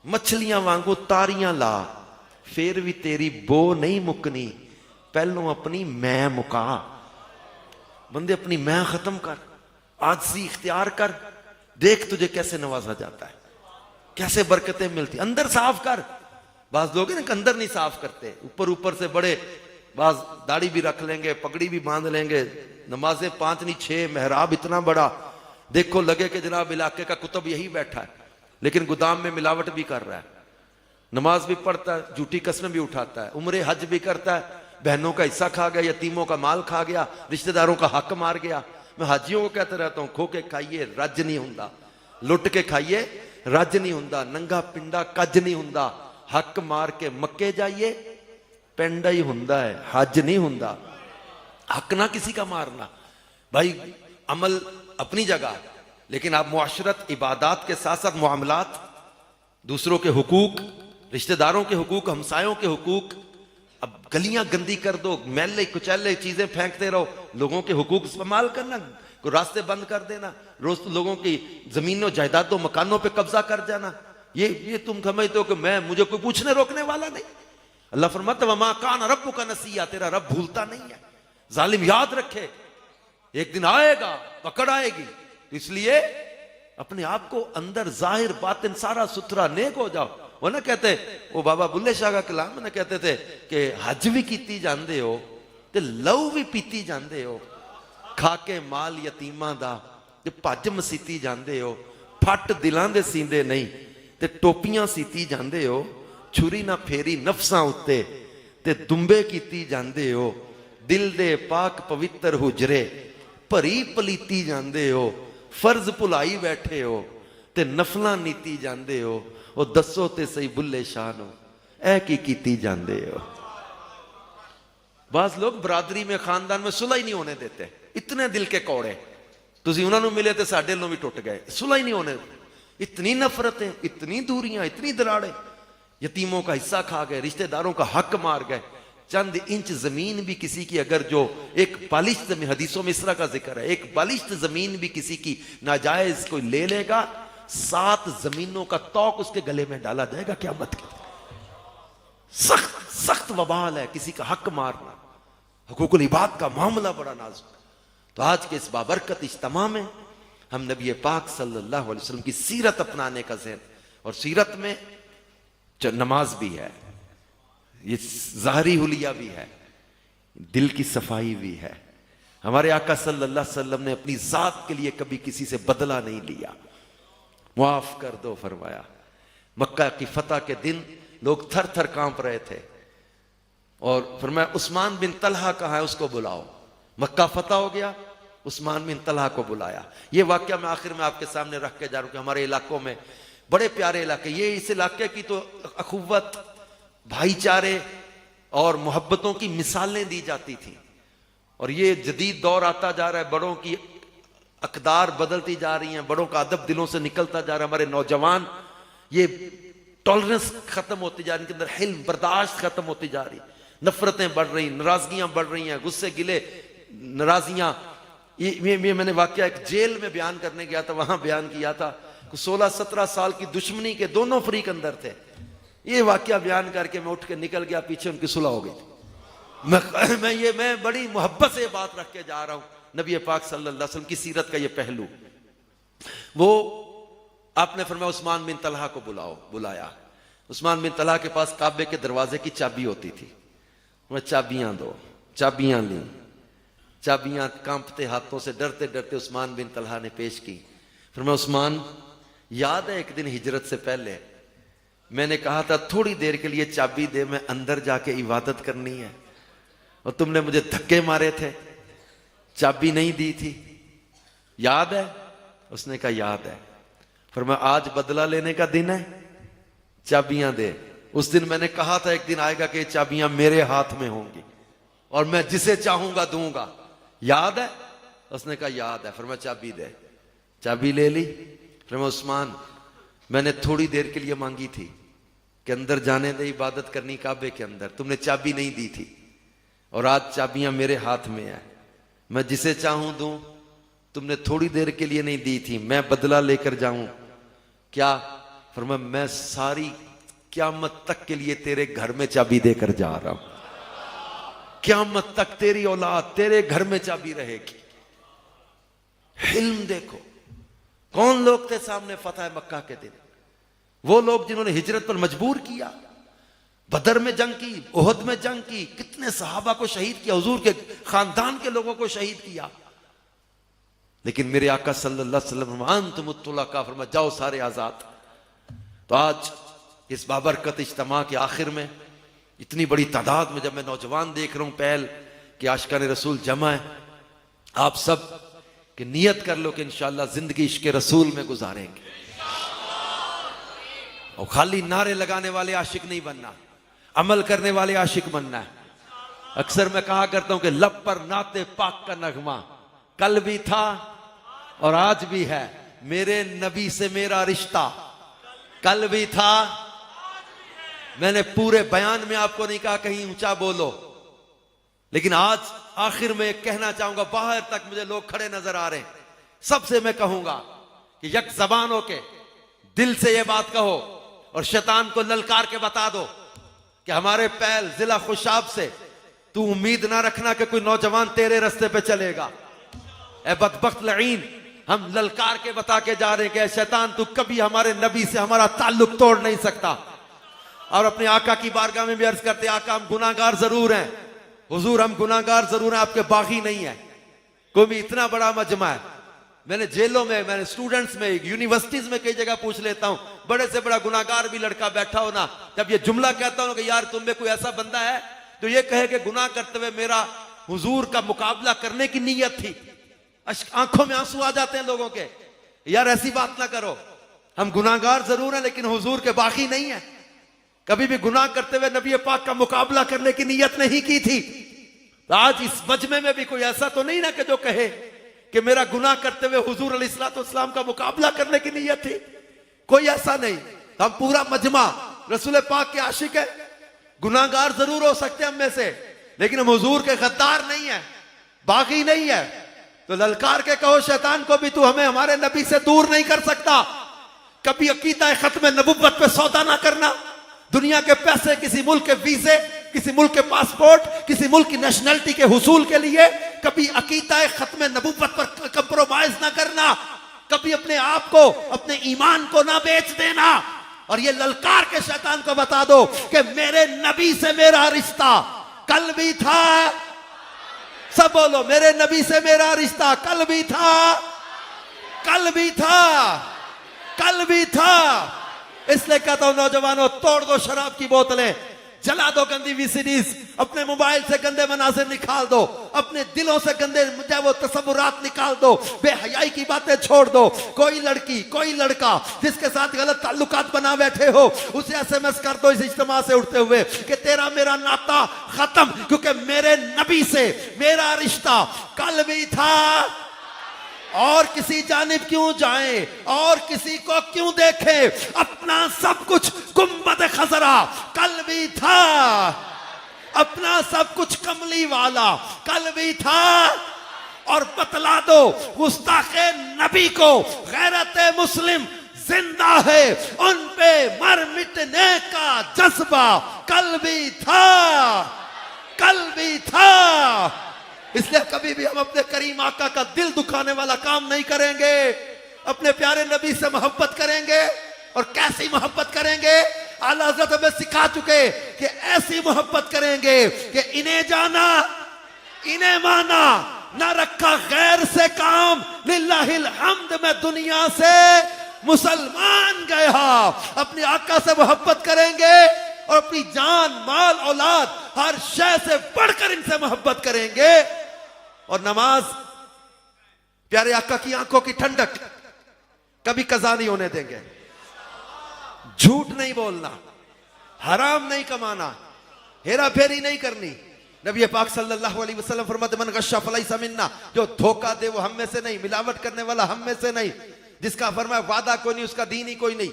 मछलियां वांगू तारियां ला, फिर भी तेरी बो नहीं मुकनी, पहलों अपनी मैं मुका। बंदे अपनी मैं खत्म कर, आजिज़ी इख्तियार कर, देख तुझे कैसे नवाजा जाता है, कैसे बरकतें मिलती, अंदर साफ कर। बाज लोग हैं ना अंदर नहीं साफ करते, ऊपर ऊपर से बड़े, बाज दाढ़ी भी रख लेंगे, पगड़ी भी बांध लेंगे, नमाजें 5 नहीं 6, मेहराब इतना बड़ा, देखो लगे कि जनाब इलाके का कुतुब यही बैठा है, लेकिन गोदाम में मिलावट भी कर रहा है, नमाज भी पढ़ता है, झूठी कस्में भी उठाता है, उम्रे हज भी करता है, बहनों का हिस्सा खा गया, यतीमों का माल खा गया, रिश्तेदारों का हक मार गया। मैं हाजियों को कहता रहता हूं, खो के खाइए रज नहीं हुंदा, लुट के खाइए रज नहीं हुंदा, नंगा पिंडा कज नहीं हुंदा, हक मार के मक्के जाइए पिंडा ही हुंदा है, हज नहीं हुंदा। हक ना किसी का मारना भाई, अमल अपनी जगह, लेकिन आप मुआशरत इबादात के साथ साथ मुआमलात, दूसरों के हुकूक, रिश्तेदारों के हुकूक, हमसायों के हुकूक, अब गलियां गंदी कर दो, मैले कुचैले चीजें फेंकते रहो, लोगों के हुकूक इस्तेमाल करना, कोई रास्ते बंद कर देना, रोज लोगों की जमीनों जायदादों मकानों पे कब्जा कर जाना, ये तुम समझते हो कि मैं, मुझे कोई पूछने रोकने वाला नहीं। अल्लाह फरमाता वमा कान रब्बुका नसिया, तेरा रब भूलता नहीं है। जालिम याद रखे एक दिन आएगा, पकड़ आएगी, इसलिए अपने आप को अंदर जाहिर बातिन सारा सुथरा नेक हो जाओ। वो ना कहते, वो बाबा बुल्ले शाह का कलाम ना कहते थे कि हज भी कीती जांदे हो ते लहू भी पीती जांदे हो, खा के माल यतीमां दा ते भज मसीती जांदे हो, फट दिलां दे सींदे नहीं ते टोपियां सीती जांदे हो, छुरी ना फेरी नफसां उत्ते ते दुंबे कीती जांदे हो, दिल दे पाक पवित्र हुजरे भरी पलीती जांदे हो, फर्ज भुलाई बैठे हो ते नफलां नीती जांदे हो। वो दसो ते सही बुल्ले शाह नो ऐ की कीती जांदे हो। बास लोग बरादरी में खानदान में सुलह ही नहीं होने देते, इतने दिल के कौड़े, तुसी उन्होंने मिले तो साडे लोग भी टुट गए, सुलह ही नहीं होने, इतनी नफरतें, इतनी दूरियां, इतनी दराड़े, यतीमों का हिस्सा खा गए, रिश्तेदारों का हक मार गए, चंद इंच जमीन भी किसी की अगर जो एक बालिश्त जमीन, हदीसों में इस तरह का जिक्र है, एक बालिश्त जमीन भी किसी की नाजायज कोई ले लेगा, 7 जमीनों का तौक उसके गले में डाला जाएगा क़यामत के दिन। सख्त सख्त वबाल है किसी का हक मारना, हुकूकुल इबाद का मामला बड़ा नाजुक। तो आज के इस बाबरकत इज्तिमा में हम नबी पाक सल्लल्लाहु अलैहि वसल्लम की सीरत अपनाने का ज़हन, और सीरत में नमाज भी है, ये ज़ाहरी हुलिया भी है, दिल की सफाई भी है। हमारे आका सल्लल्लाहु अलैहि वसल्लम ने अपनी जात के लिए कभी किसी से बदला नहीं लिया, माफ कर दो फरमाया। मक्का की फतह के दिन लोग थर थर कांप रहे थे, और फरमाया उस्मान बिन तलहा कहाँ है, उसको बुलाओ। मक्का फतह हो गया, उस्मान बिन तलहा को बुलाया। ये वाक्य मैं आखिर में आपके सामने रख के जा रहा हूं कि हमारे इलाकों में बड़े प्यारे इलाके, ये इस इलाके की तो अखुवत, भाईचारे और मोहब्बतों की मिसालें दी जाती थी। और ये जदीद दौर आता जा रहा है, बड़ों की अकदार बदलती जा रही हैं, बड़ों का अदब दिलों से निकलता जा रहा है। हमारे नौजवान ये टॉलरेंस खत्म होती जा रही, इनके अंदर हिल्म बर्दाश्त खत्म होती जा रही, नफरतें बढ़ रही, नाराजगियां बढ़ रही हैं, गुस्से गिले नाराजियां। ये मैंने वाकया एक जेल में बयान करने गया था, वहां बयान किया था। 16-17 साल की दुश्मनी के दोनों फरीक अंदर थे। ये वाकया बयान करके मैं उठ के निकल गया, पीछे उनकी सुलह हो गई थी। मैं बड़ी मोहब्बत से बात रख के जा रहा हूं, नबी पाक सल्लल्लाहु अलैहि वसल्लम की सीरत का ये पहलू। वो आपने फरमाया उस्मान बिन तलहा को बुलाया। उस्मान बिन तलहा के पास काबे के दरवाजे की चाबी होती थी। मैं चाबियां दो, चाबियां ली, चाबियां कांपते हाथों से डरते डरते उस्मान बिन तलहा ने पेश की। फिर मैं उस्मान, याद है एक दिन हिजरत से पहले मैंने कहा था थोड़ी देर के लिए चाबी दे, मैं अंदर जाके इबादत करनी है, और तुमने मुझे धक्के मारे थे, चाबी नहीं दी थी, याद है? उसने कहा याद है। फिर मैं आज बदला लेने का दिन है, चाबियां दे। उस दिन मैंने कहा था एक दिन आएगा कि चाबियां मेरे हाथ में होंगी और मैं जिसे चाहूंगा दूंगा, याद है? उसने कहा याद है। फिर मैं चाबी दे, चाबी ले ली। फिर मैं उस्मान, मैंने थोड़ी देर के लिए मांगी थी कि अंदर जाने दे, इबादत करनी काबे के अंदर, तुमने चाबी नहीं दी थी, और आज चाबियां मेरे हाथ में है, मैं जिसे चाहूं दूं, तुमने थोड़ी देर के लिए नहीं दी थी, मैं बदला लेकर जाऊं क्या? फरमाया मैं सारी क़यामत तक के लिए तेरे घर में चाबी देकर जा रहा हूं, क़यामत तक तेरी औलाद तेरे घर में चाबी रहेगी। हिल्म देखो, कौन लोग थे सामने फतह मक्का के दिन? वो लोग जिन्होंने हिजरत पर मजबूर किया, बदर में जंग की, ओहद में जंग की, कितने सहाबा को शहीद किया, हुजूर के खानदान के लोगों को शहीद किया। लेकिन मेरे आका सल्लल्लाहु अलैहि वसल्लम अंतुमुत्तुलका, फरमाया जाओ सारे आजाद। तो आज इस बाबरकत इज्तिमा के आखिर में इतनी बड़ी तादाद में जब मैं नौजवान देख रहा हूं पहल कि आशिकान रसूल जमा है, आप सब कि नियत कर लो कि इंशाअल्लाह जिंदगी इश्क रसूल में गुजारेंगे, और खाली नारे लगाने वाले आशिक नहीं बनना, अमल करने वाले आशिक बनना है। अक्सर मैं कहा करता हूं कि लब पर नाते पाक का नगमा कल भी था और आज भी है, मेरे नबी से मेरा रिश्ता कल भी था। मैंने पूरे बयान में आपको नहीं कहा कहीं ऊंचा बोलो, लेकिन आज आखिर में कहना चाहूंगा, बाहर तक मुझे लोग खड़े नजर आ रहे हैं, सबसे मैं कहूंगा कि यक जबान होके दिल से ये बात कहो और शैतान को ललकार के बता दो कि हमारे पहल जिला खुशाब से तू उम्मीद ना रखना कि कोई नौजवान तेरे रास्ते पे चलेगा। ए बदबख्त लईन, हम ललकार के बता के जा रहे हैं कि शैतान तू कभी हमारे नबी से हमारा ताल्लुक तोड़ नहीं सकता। और अपने आका की बारगाह में भी अर्ज करते, आका हम गुनाहगार जरूर हैं, हुजूर हम गुनाहगार जरूर हैं, आपके बागी नहीं है। कोई भी इतना बड़ा मजमा है, मैंने जेलों में, मैंने स्टूडेंट्स में, यूनिवर्सिटीज में कई जगह पूछ लेता हूं, बड़े से बड़ा गुनाहगार भी लड़का बैठा हो ना, जब ये जुमला कहता हूं कि यार तुम में कोई ऐसा बंदा है तो ये कहे कि गुनाह करते हुए मेरा हुजूर का मुकाबला करने की नीयत थी, आंखों में आंसू आ जाते हैं लोगों के, यार ऐसी बात ना करो, हम गुनाहगार जरूर हैं लेकिन हुजूर के बागी नहीं है। कभी भी गुनाह करते हुए नबी पाक का मुकाबला करने की नीयत नहीं की थी। तो आज इस मजमे में भी कोई ऐसा तो नहीं ना कि जो कहे कि मेरा गुनाह करते हुए हुजूर अलैहिस्सलाम का मुकाबला करने की नीयत थी, कोई ऐसा नहीं। हम पूरा मजमा रसूल पाक के आशिक है, गुनाहगार जरूर हो सकते हैं हम में से, लेकिन हम हुजूर के गद्दार नहीं है, बागी नहीं है। तो ललकार के कहो शैतान को भी, तू हमें हमारे नबी से दूर नहीं कर सकता। कभी अकीदा खत्म नबुव्वत पे सौदा ना करना। दुनिया के पैसे, किसी मुल्क के वीजे, किसी मुल्क के पासपोर्ट, किसी मुल्क की नेशनलिटी के हुसूल के लिए कभी अकीदा खत्म नबुव्वत पर कंप्रोमाइज ना करना। कभी अपने आप को, अपने ईमान को ना बेच देना। और ये ललकार के शैतान को बता दो कि मेरे नबी से मेरा रिश्ता कल भी था। सब बोलो, मेरे नबी से मेरा रिश्ता कल भी था, कल भी था, कल भी था। इसलिए कहता हूं नौजवानों, तोड़ दो शराब की बोतलें, जला दो गंदी वीसीडीज, अपने मोबाइल से गंदे मनाजिर निकाल दो, अपने दिलों से गंदे वो तसव्वुरात निकाल दो, बेहयाई की बातें छोड़ दो। कोई लड़की, कोई लड़का जिसके साथ गलत ताल्लुकात बना बैठे हो, उसे एसएमएस कर दो इस इज्तिमा से उठते हुए कि तेरा मेरा नाता खत्म, क्योंकि मेरे नबी से मेरा रिश्ता कल भी था। और किसी जानिब क्यों जाएं, और किसी को क्यों देखें, अपना सब कुछ गुंबद खजरा कल भी था, अपना सब कुछ कमली वाला कल भी था। और बतला दो गुस्ताखे नबी को, गैरत मुस्लिम जिंदा है, उन पे मर मिटने का जज्बा कल भी था, कल भी था। इसलिए कभी भी हम अपने करीम आका का दिल दुखाने वाला काम नहीं करेंगे। अपने प्यारे नबी से मोहब्बत करेंगे। और कैसी मोहब्बत करेंगे? आला हज़रत हमें सिखा चुके कि ऐसी मोहब्बत करेंगे कि इन्हें जाना, इन्हें माना, ना रखा गैर से काम। लिल्लाहिल हम्द, मैं दुनिया से मुसलमान गया। अपने आका से मोहब्बत करेंगे और अपनी जान, माल, औलाद, हर शय से बढ़कर इनसे मोहब्बत करेंगे। और नमाज, प्यारे आका की आंखों की ठंडक, कभी कज़ा नहीं होने देंगे। झूठ नहीं बोलना, हराम नहीं कमाना, हेरा फेरी नहीं करनी। नबी पाक सल्लल्लाहु अलैहि वसल्लम फरमाते मन गश्शा फलैसा मिन्ना, जो धोखा दे वो हम में से नहीं, मिलावट करने वाला हम में से नहीं। जिसका फरमाया वादा कोई नहीं, उसका दीन ही कोई नहीं।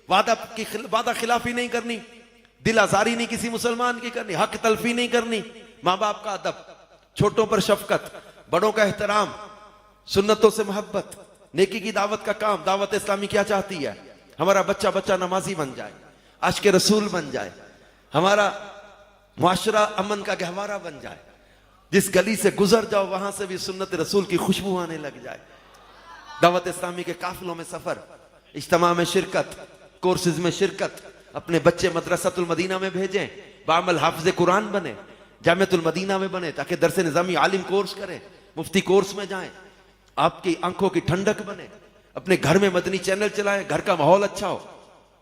वादा खिलाफी नहीं करनी, दिल आजारी नहीं किसी मुसलमान की करनी, हक तलफी नहीं करनी, माँ बाप का अदब, छोटों पर शफकत, बड़ों का एहतराम, सुन्नतों से मोहब्बत, नेकी की दावत का काम। दावत इस्लामी क्या चाहती है? हमारा बच्चा बच्चा नमाजी बन जाए, आशिक़ रसूल बन जाए, हमारा मुआशरा अमन का गहवारा बन जाए। जिस गली से गुजर जाओ वहां से भी सुन्नत रसूल की खुशबू आने लग जाए। दावत इस्लामी के काफिलों में सफर, इज्तिमा में शिरकत, कोर्सेज में शिरकत। अपने बच्चे मदरसातुल मदीना में भेजें, बामल हाफिज़ कुरान बने, जामिअतुल मदीना में बने, ताकि दरस निज़ामी आलिम कोर्स करें, मुफ्ती कोर्स में जाएं, आपकी आंखों की ठंडक बने। अपने घर में मदनी चैनल चलाएं, घर का माहौल अच्छा हो।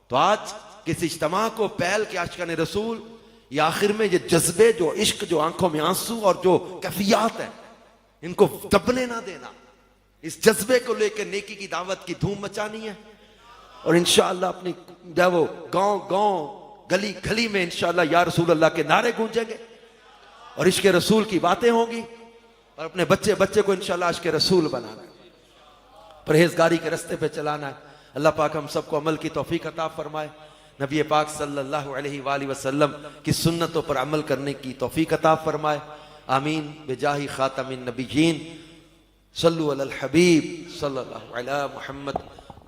तो आज किसी इज्तिमा को पहल के आशिकाने रसूल, या आखिर में ये जज्बे, जो इश्क, जो आंखों में आंसू और जो कैफियत है, इनको दबने ना देना। इस जज्बे को लेकर नेकी की दावत की धूम मचानी है। और इंशाअल्लाह अपनी वो गांव गांव, गली गली में इंशाअल्लाह या रसूल अल्लाह के नारे गूंजेंगे और इश्क रसूल की बातें होंगी। और अपने बच्चे बच्चे को इंशाअल्लाह इश्क रसूल बनाना है, परहेजगारी के रास्ते पे चलाना है। अल्लाह पाक हम सबको अमल की तौफीक अता फरमाए। नबी पाक सल्लल्लाहु अलैहि वसल्लम की सुन्नतों पर अमल करने की तौफीक अता फरमाए। आमीन बिजाही खातमिन नबिय्यीन। सल्लु अलल हबीब सल्लल्लाहु अला मुहम्मद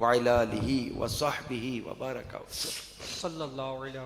व अला आलिहि व सहबिहि व बारक वसल्लम। सल्लल्लाहु अलैहि